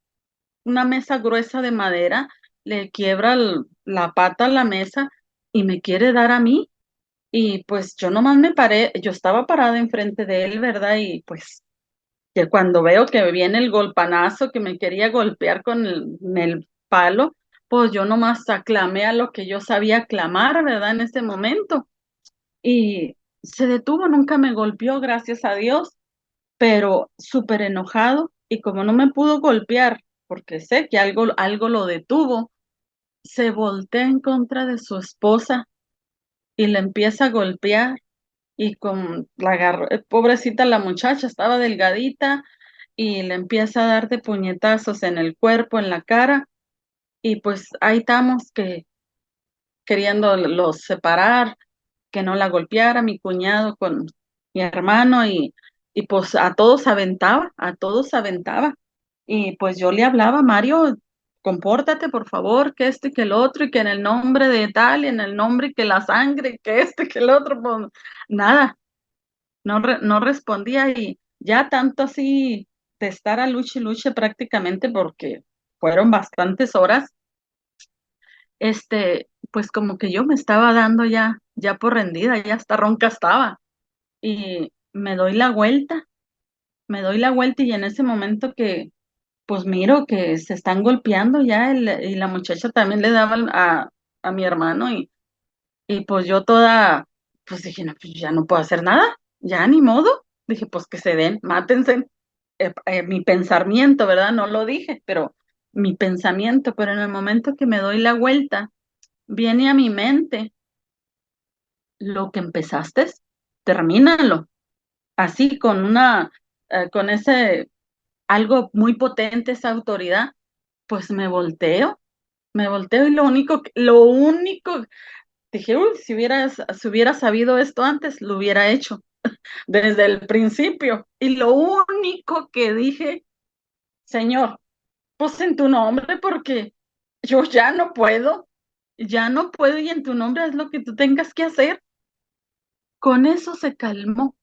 una mesa gruesa de madera, le quiebra la pata a la mesa y me quiere dar a mí. Y pues yo nomás me paré, yo estaba parada enfrente de él, ¿verdad? Y pues que cuando veo que viene el golpanazo que me quería golpear con el palo, pues yo nomás aclamé a lo que yo sabía aclamar, ¿verdad? En ese momento. Y se detuvo, nunca me golpeó, gracias a Dios, pero súper enojado. Y como no me pudo golpear, porque sé que algo lo detuvo, se voltea en contra de su esposa y le empieza a golpear y con la agarró, pobrecita la muchacha, estaba delgadita y le empieza a dar de puñetazos en el cuerpo, en la cara, y pues ahí estamos que queriendo los separar, que no la golpeara mi cuñado con mi hermano y pues a todos aventaba. Y pues yo le hablaba, Mario, compórtate por favor, que este y que el otro, y que en el nombre de tal, y en el nombre y que la sangre, que este y que el otro, pues nada, no respondía y ya tanto así de estar a luche y luche prácticamente porque fueron bastantes horas, pues como que yo me estaba dando ya por rendida, ya hasta ronca estaba y me doy la vuelta y en ese momento que pues miro que se están golpeando ya y la muchacha también le daba a mi hermano y pues yo toda, pues dije, no, pues ya no puedo hacer nada, ya ni modo. Dije, pues que se den, mátense. Mi pensamiento, ¿verdad? No lo dije, pero mi pensamiento, pero en el momento que me doy la vuelta, viene a mi mente, lo que empezaste, termínalo. Así, con ese, algo muy potente, esa autoridad, pues me volteo y lo único, dije, uy, si hubiera sabido esto antes, lo hubiera hecho desde el principio. Y lo único que dije, Señor, pues en tu nombre, porque yo ya no puedo y en tu nombre es lo que tú tengas que hacer. Con eso se calmó.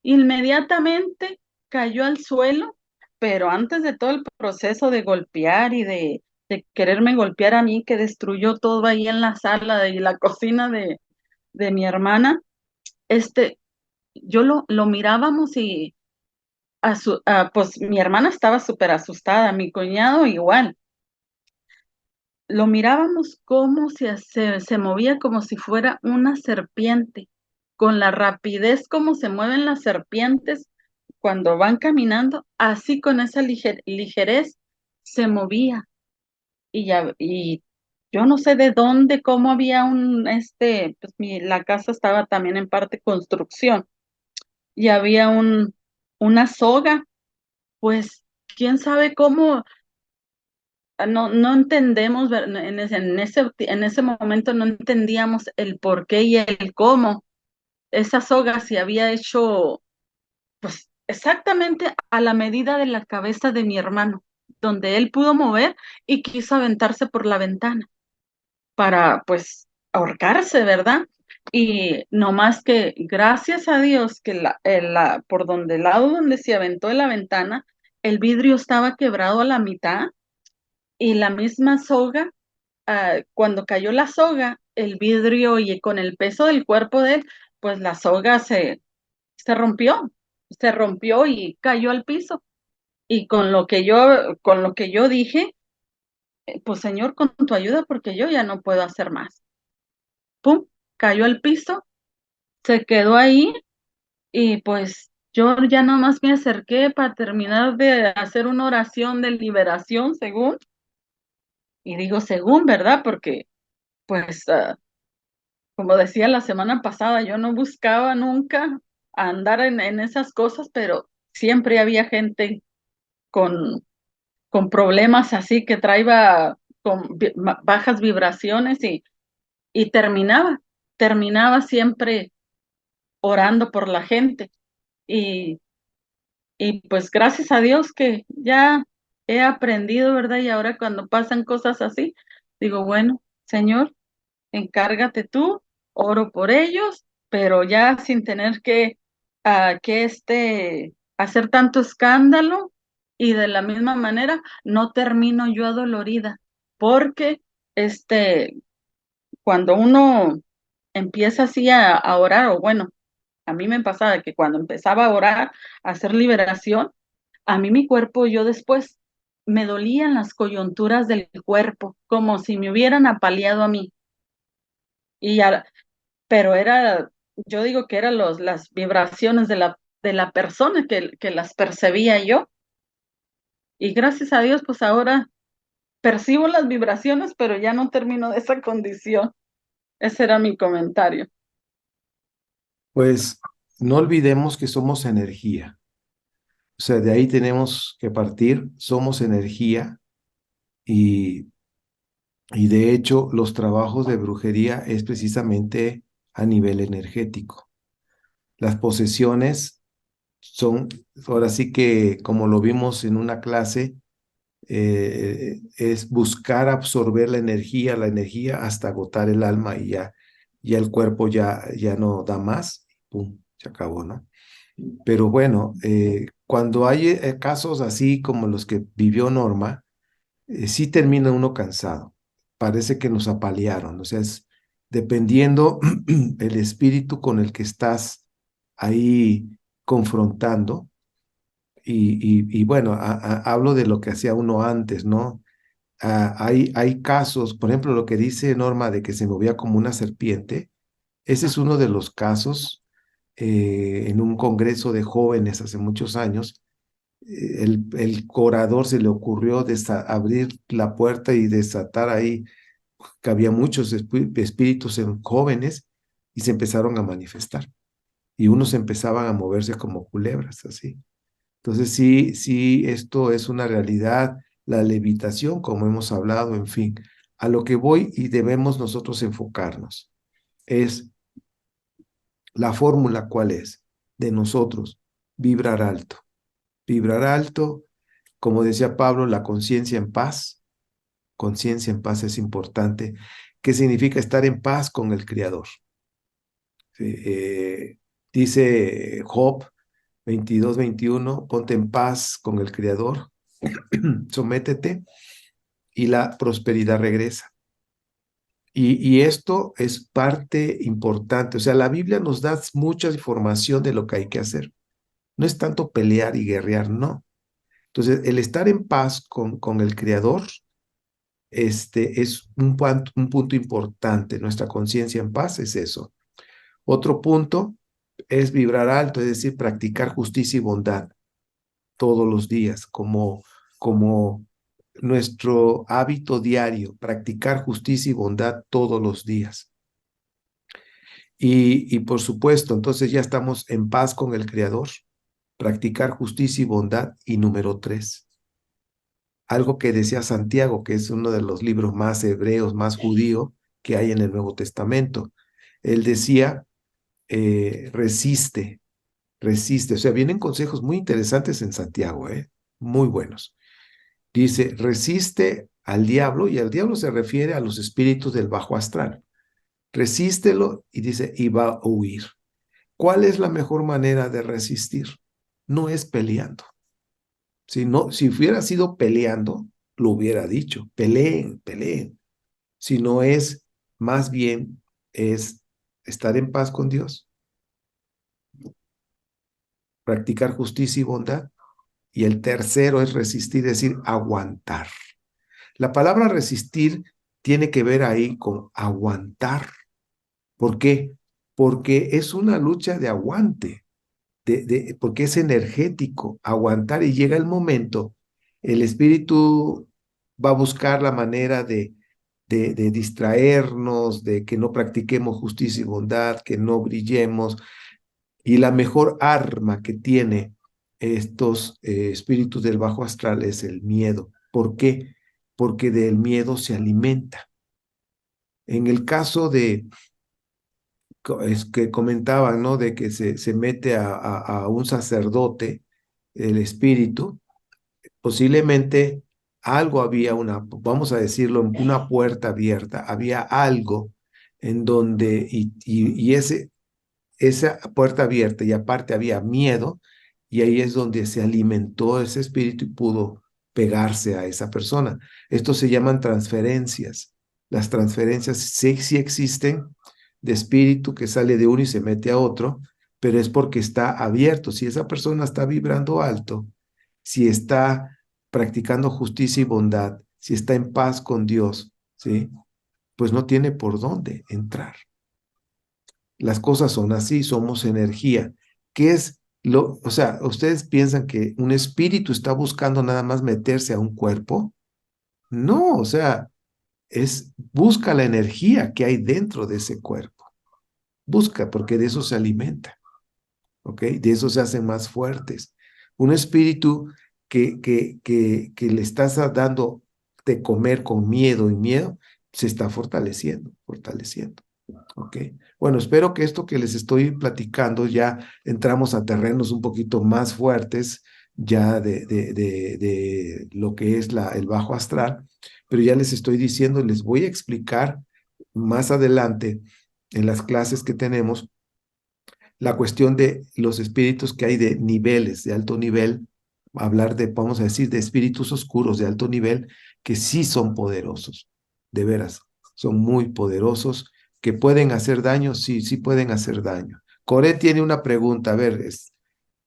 Inmediatamente cayó al suelo, pero antes de todo el proceso de golpear y de quererme golpear a mí, que destruyó todo ahí en la sala y la cocina de mi hermana, este, yo lo mirábamos y pues mi hermana estaba súper asustada, mi cuñado igual. Lo mirábamos como si se movía como si fuera una serpiente, con la rapidez como se mueven las serpientes cuando van caminando, así con esa ligerez se movía. Y yo no sé de dónde, cómo había pues la casa estaba también en parte construcción y había una soga, pues quién sabe cómo. No entendemos, en ese momento no entendíamos el por qué y el cómo. Esa soga se había hecho, pues, exactamente a la medida de la cabeza de mi hermano, donde él pudo mover y quiso aventarse por la ventana para, pues, ahorcarse, ¿verdad? Y no más que, gracias a Dios, que por donde el lado donde se aventó de la ventana, el vidrio estaba quebrado a la mitad y la misma soga cuando cayó la soga, el vidrio y con el peso del cuerpo de él, pues la soga se rompió, se rompió y cayó al piso. Y con lo que yo dije, pues Señor, con tu ayuda, porque yo ya no puedo hacer más. ¡Pum! Cayó al piso, se quedó ahí y pues yo ya nomás me acerqué para terminar de hacer una oración de liberación, según, y digo según, ¿verdad? Porque pues como decía la semana pasada, yo no buscaba nunca andar en esas cosas, pero siempre había gente con, con problemas así que traía con bajas vibraciones y terminaba siempre orando por la gente. Y, y pues gracias a Dios que ya he aprendido, ¿verdad? Y ahora cuando pasan cosas así, digo, bueno, Señor, encárgate tú, oro por ellos, pero ya sin tener que hacer tanto escándalo y de la misma manera no termino yo adolorida, porque cuando uno empieza así a orar, o bueno, a mí me pasaba que cuando empezaba a orar, a hacer liberación, a mí mi cuerpo, yo después me dolían las coyunturas del cuerpo, como si me hubieran apaleado a mí. Y ya, pero yo digo que eran las vibraciones de la persona que las percibía yo. Y gracias a Dios, pues ahora percibo las vibraciones, pero ya no termino de esa condición. Ese era mi comentario. Pues no olvidemos que somos energía. O sea, de ahí tenemos que partir, somos energía y, y de hecho los trabajos de brujería es precisamente a nivel energético. Las posesiones son, ahora sí que como lo vimos en una clase, es buscar absorber la energía hasta agotar el alma y ya el cuerpo ya no da más, pum, se acabó, ¿no? Pero bueno, cuando hay casos así como los que vivió Norma, sí termina uno cansado. Parece que nos apalearon. O sea, es dependiendo el espíritu con el que estás ahí confrontando. Y bueno, hablo de lo que hacía uno antes, ¿no? Hay casos, por ejemplo, lo que dice Norma de que se movía como una serpiente. Ese es uno de los casos en un congreso de jóvenes hace muchos años. El orador se le ocurrió abrir la puerta y desatar ahí, que había muchos espíritus en jóvenes y se empezaron a manifestar. Y unos empezaban a moverse como culebras, así. Entonces, sí, sí, esto es una realidad, la levitación, como hemos hablado, en fin. A lo que voy y debemos nosotros enfocarnos es la fórmula, ¿cuál es? De nosotros, vibrar alto. Vibrar alto, como decía Pablo, la conciencia en paz es importante. ¿Qué significa estar en paz con el Creador? Sí, dice Job 22-21, ponte en paz con el Creador, sométete y la prosperidad regresa. Y esto es parte importante. O sea, la Biblia nos da mucha información de lo que hay que hacer. No es tanto pelear y guerrear, no. Entonces, el estar en paz con el Creador es un punto importante. Nuestra conciencia en paz es eso. Otro punto es vibrar alto, es decir, practicar justicia y bondad todos los días, como nuestro hábito diario, practicar justicia y bondad todos los días. Y por supuesto, entonces ya estamos en paz con el Creador, practicar justicia y bondad. Y número 3, algo que decía Santiago, que es uno de los libros más hebreos, más judío que hay en el Nuevo Testamento. Él decía, resiste, resiste. O sea, vienen consejos muy interesantes en Santiago, muy buenos. Dice, resiste al diablo, y al diablo se refiere a los espíritus del bajo astral. Resístelo y dice, y va a huir. ¿Cuál es la mejor manera de resistir? No es peleando. Si hubiera sido peleando, lo hubiera dicho, peleen, peleen. Si no es, más bien es estar en paz con Dios, practicar justicia y bondad. Y el tercero es resistir, es decir, aguantar. La palabra resistir tiene que ver ahí con aguantar. ¿Por qué? Porque es una lucha de aguante, porque es energético, aguantar y llega el momento, el espíritu va a buscar la manera de distraernos, de que no practiquemos justicia y bondad, que no brillemos. Y la mejor arma que tiene estos espíritus del bajo astral es el miedo. ¿Por qué? Porque del miedo se alimenta. En el caso es que comentaban, ¿no? De que se mete a un sacerdote el espíritu, posiblemente algo había vamos a decirlo, una puerta abierta, había algo en donde, esa puerta abierta y aparte había miedo, y ahí es donde se alimentó ese espíritu y pudo pegarse a esa persona. Esto se llaman transferencias. Las transferencias sí existen de espíritu que sale de uno y se mete a otro, pero es porque está abierto. Si esa persona está vibrando alto, si está practicando justicia y bondad, si está en paz con Dios, ¿sí? Pues no tiene por dónde entrar. Las cosas son así, somos energía. ¿Qué es o sea, ustedes piensan que un espíritu está buscando nada más meterse a un cuerpo? No, o sea, busca la energía que hay dentro de ese cuerpo. Busca, porque de eso se alimenta, ¿ok? De eso se hacen más fuertes. Un espíritu que le estás dando de comer con miedo y miedo, se está fortaleciendo, fortaleciendo. Ok. Bueno, espero que esto que les estoy platicando ya entramos a terrenos un poquito más fuertes ya de lo que es el bajo astral, pero ya les estoy diciendo, les voy a explicar más adelante en las clases que tenemos la cuestión de los espíritus que hay de niveles, de alto nivel, hablar de, vamos a decir, de espíritus oscuros de alto nivel que sí son poderosos, de veras, son muy poderosos, que pueden hacer daño, sí, sí pueden hacer daño. Coré tiene una pregunta, a ver,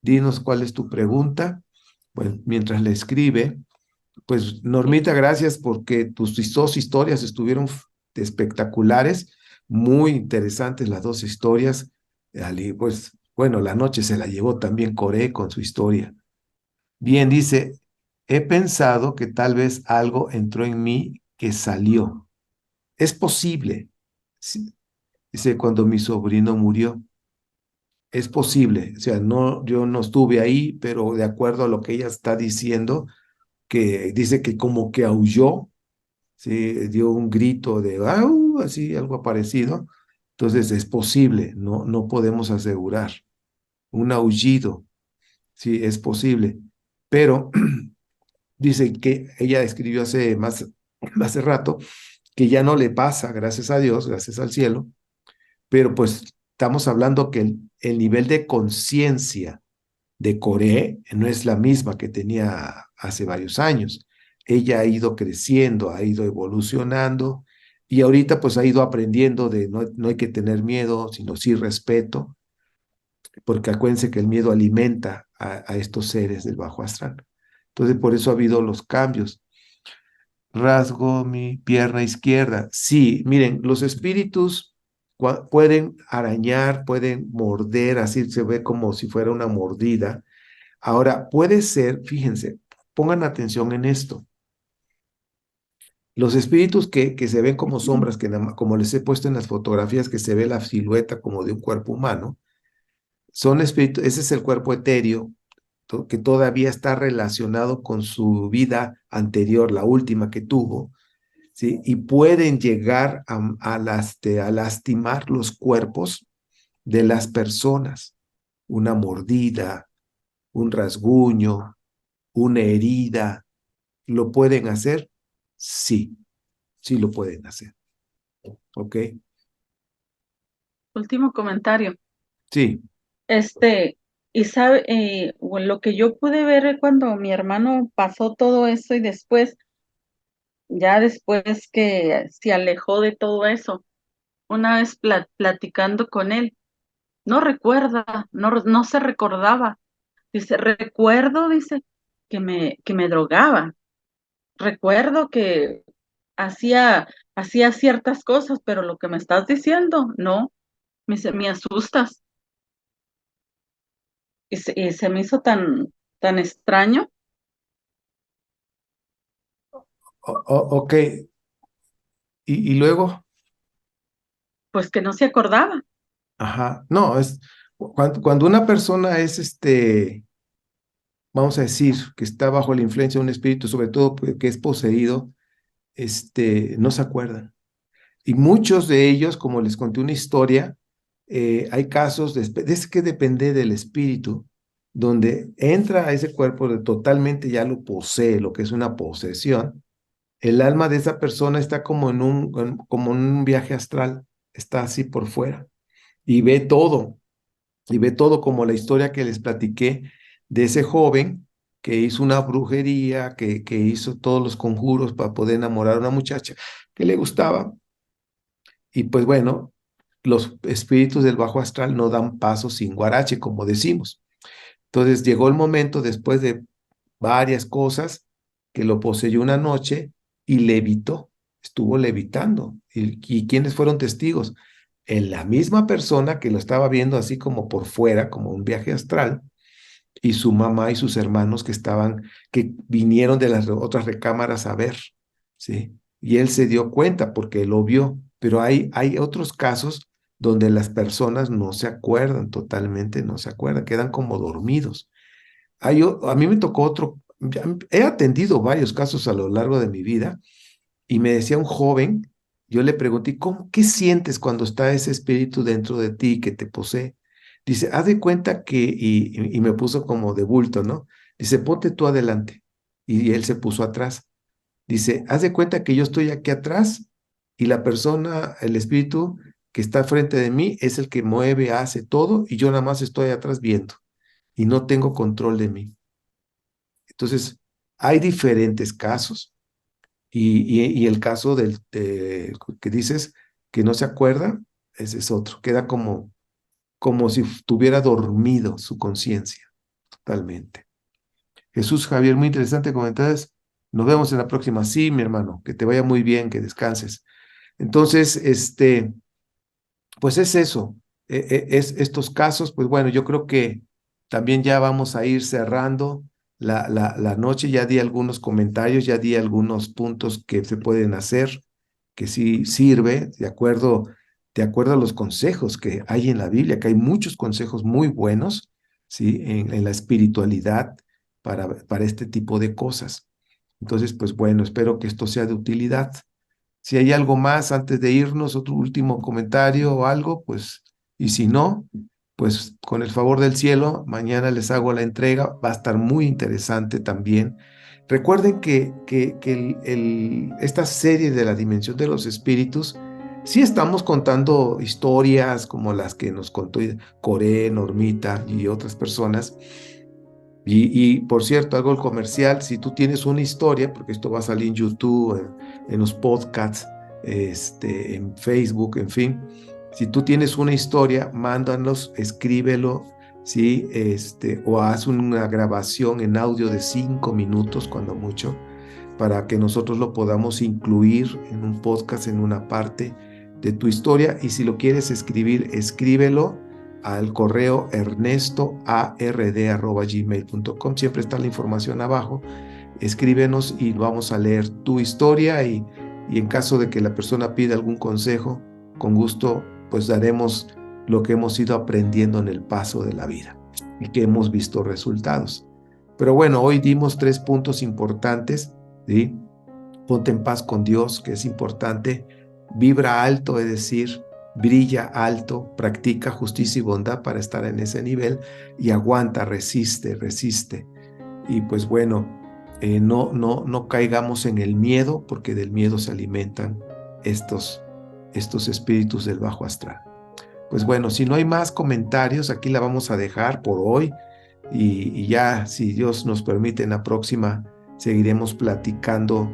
dinos cuál es tu pregunta. Bueno, mientras le escribe, pues Sí. Normita, gracias porque tus dos historias estuvieron espectaculares, muy interesantes las dos historias. Pues bueno, la noche se la llevó también Coré con su historia. Bien, dice, he pensado que tal vez algo entró en mí que salió. Es posible. Sí, dice, cuando mi sobrino murió. Es posible, o sea, no, yo no estuve ahí, pero de acuerdo a lo que ella está diciendo, que dice que como que aulló, sí, dio un grito de "au", así, algo parecido. Entonces es posible, no, no podemos asegurar. Un aullido, sí, es posible. Pero dice que ella escribió hace rato que ya no le pasa, gracias a Dios, gracias al cielo, pero pues estamos hablando que el nivel de conciencia de Coré no es la misma que tenía hace varios años. Ella ha ido creciendo, ha ido evolucionando y ahorita pues ha ido aprendiendo de no, no hay que tener miedo, sino sí respeto, porque acuérdense que el miedo alimenta a estos seres del bajo astral. Entonces por eso ha habido los cambios. Rasgo mi pierna izquierda. Sí, miren, los espíritus pueden arañar, pueden morder, así se ve como si fuera una mordida. Ahora, puede ser, fíjense, pongan atención en esto. Los espíritus que se ven como sombras, como les he puesto en las fotografías, que se ve la silueta como de un cuerpo humano, son espíritus, ese es el cuerpo etéreo que todavía está relacionado con su vida anterior, la última que tuvo, ¿sí? Y pueden llegar a lastimar los cuerpos de las personas. Una mordida, un rasguño, una herida. ¿Lo pueden hacer? Sí, sí lo pueden hacer. ¿Ok? Último comentario. Sí. Este, y sabe, bueno, lo que yo pude ver cuando mi hermano pasó todo eso y después, ya después que se alejó de todo eso, una vez platicando con él, no recuerda, no se recordaba. Dice, recuerdo, dice, que me drogaba. Recuerdo que hacía ciertas cosas, pero lo que me estás diciendo, no, me asustas. Y se me hizo tan extraño, Ok. Y luego, pues que no se acordaba. ajá. No, cuando una persona vamos a decir, que está bajo la influencia de un espíritu, sobre todo que es poseído, no se acuerdan. Y muchos de ellos, como les conté una historia, hay casos es que depende del espíritu, donde entra a ese cuerpo totalmente ya lo posee, lo que es una posesión. El alma de esa persona está como como en un viaje astral, está así por fuera y ve todo como la historia que les platiqué de ese joven que hizo una brujería, que hizo todos los conjuros para poder enamorar a una muchacha que le gustaba. Y pues bueno, los espíritus del bajo astral no dan paso sin guarache, como decimos. Entonces llegó el momento, después de varias cosas, que lo poseyó una noche y levitó, estuvo levitando. ¿Y quiénes fueron testigos? En la misma persona que lo estaba viendo así como por fuera, como un viaje astral, y su mamá y sus hermanos que vinieron de las otras recámaras a ver, ¿sí? Y él se dio cuenta porque lo vio, pero hay otros casos donde las personas no se acuerdan totalmente, no se acuerdan, quedan como dormidos. A mí me tocó otro, he atendido varios casos a lo largo de mi vida y me decía un joven, yo le pregunté, qué sientes cuando está ese espíritu dentro de ti que te posee? Dice, haz de cuenta que, y me puso como de bulto, ¿no? Dice, ponte tú adelante. Y él se puso atrás. Dice, haz de cuenta que yo estoy aquí atrás y la persona, el espíritu que está frente de mí es el que mueve, hace todo y yo nada más estoy atrás viendo y no tengo control de mí. Entonces, hay diferentes casos. Y el caso que dices que no se acuerda, ese es otro. Queda como si tuviera dormido su conciencia totalmente. Jesús Javier, muy interesante comentabas. Nos vemos en la próxima. Sí, mi hermano, que te vaya muy bien, que descanses. Entonces, pues es eso. Es estos casos, pues bueno, yo creo que también ya vamos a ir cerrando la noche. Ya di algunos comentarios, ya di algunos puntos que se pueden hacer, que sí sirve, de acuerdo a los consejos que hay en la Biblia, que hay muchos consejos muy buenos, ¿sí? En la espiritualidad para este tipo de cosas. Entonces, pues bueno, espero que esto sea de utilidad. Si hay algo más antes de irnos, otro último comentario o algo, pues, y si no, pues con el favor del cielo, mañana les hago la entrega, va a estar muy interesante también. Recuerden que esta serie de la dimensión de los espíritus, sí estamos contando historias como las que nos contó Coré, Normita y otras personas, y por cierto, hago el comercial, si tú tienes una historia, porque esto va a salir en YouTube, en los podcasts, en Facebook, en fin, si tú tienes una historia, mándanos, escríbelo, ¿sí? O haz una grabación en audio de 5 minutos, cuando mucho, para que nosotros lo podamos incluir en un podcast, en una parte de tu historia. Y si lo quieres escribir, escríbelo al correo ernestoard@gmail.com. Siempre está la información abajo. Escríbenos y vamos a leer tu historia y en caso de que la persona pida algún consejo, con gusto, pues daremos lo que hemos ido aprendiendo en el paso de la vida y que hemos visto resultados. Pero bueno, hoy dimos 3 puntos importantes, ¿sí? Ponte en paz con Dios, que es importante. Vibra alto, es decir, brilla alto, practica justicia y bondad para estar en ese nivel y aguanta, resiste, resiste. Y pues bueno, no caigamos en el miedo, porque del miedo se alimentan estos espíritus del bajo astral. Pues bueno, si no hay más comentarios, aquí la vamos a dejar por hoy y ya, si Dios nos permite, en la próxima seguiremos platicando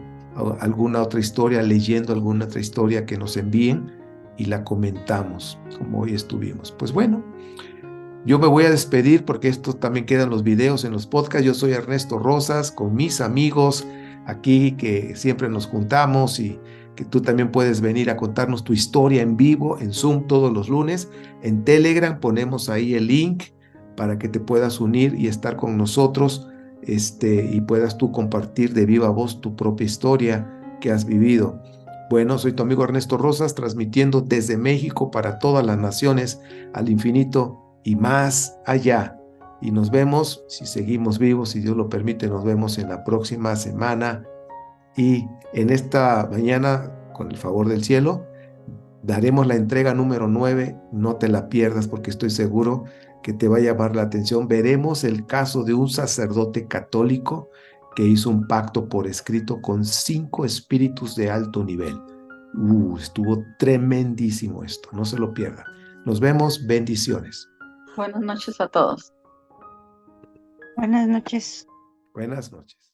alguna otra historia, leyendo alguna otra historia que nos envíen y la comentamos, como hoy estuvimos. Pues bueno, yo me voy a despedir porque esto también queda en los videos, en los podcasts. Yo soy Ernesto Rosas, con mis amigos aquí que siempre nos juntamos y que tú también puedes venir a contarnos tu historia en vivo, en Zoom todos los lunes. En Telegram ponemos ahí el link para que te puedas unir y estar con nosotros, y puedas tú compartir de viva voz tu propia historia que has vivido. Bueno, soy tu amigo Ernesto Rosas, transmitiendo desde México para todas las naciones, al infinito y más allá. Y nos vemos, si seguimos vivos, si Dios lo permite, nos vemos en la próxima semana. Y en esta mañana, con el favor del cielo, daremos la entrega número 9. No te la pierdas porque estoy seguro que te va a llamar la atención. Veremos el caso de un sacerdote católico que hizo un pacto por escrito con 5 espíritus de alto nivel. Estuvo tremendísimo esto, no se lo pierdan. Nos vemos, bendiciones. Buenas noches a todos. Buenas noches. Buenas noches.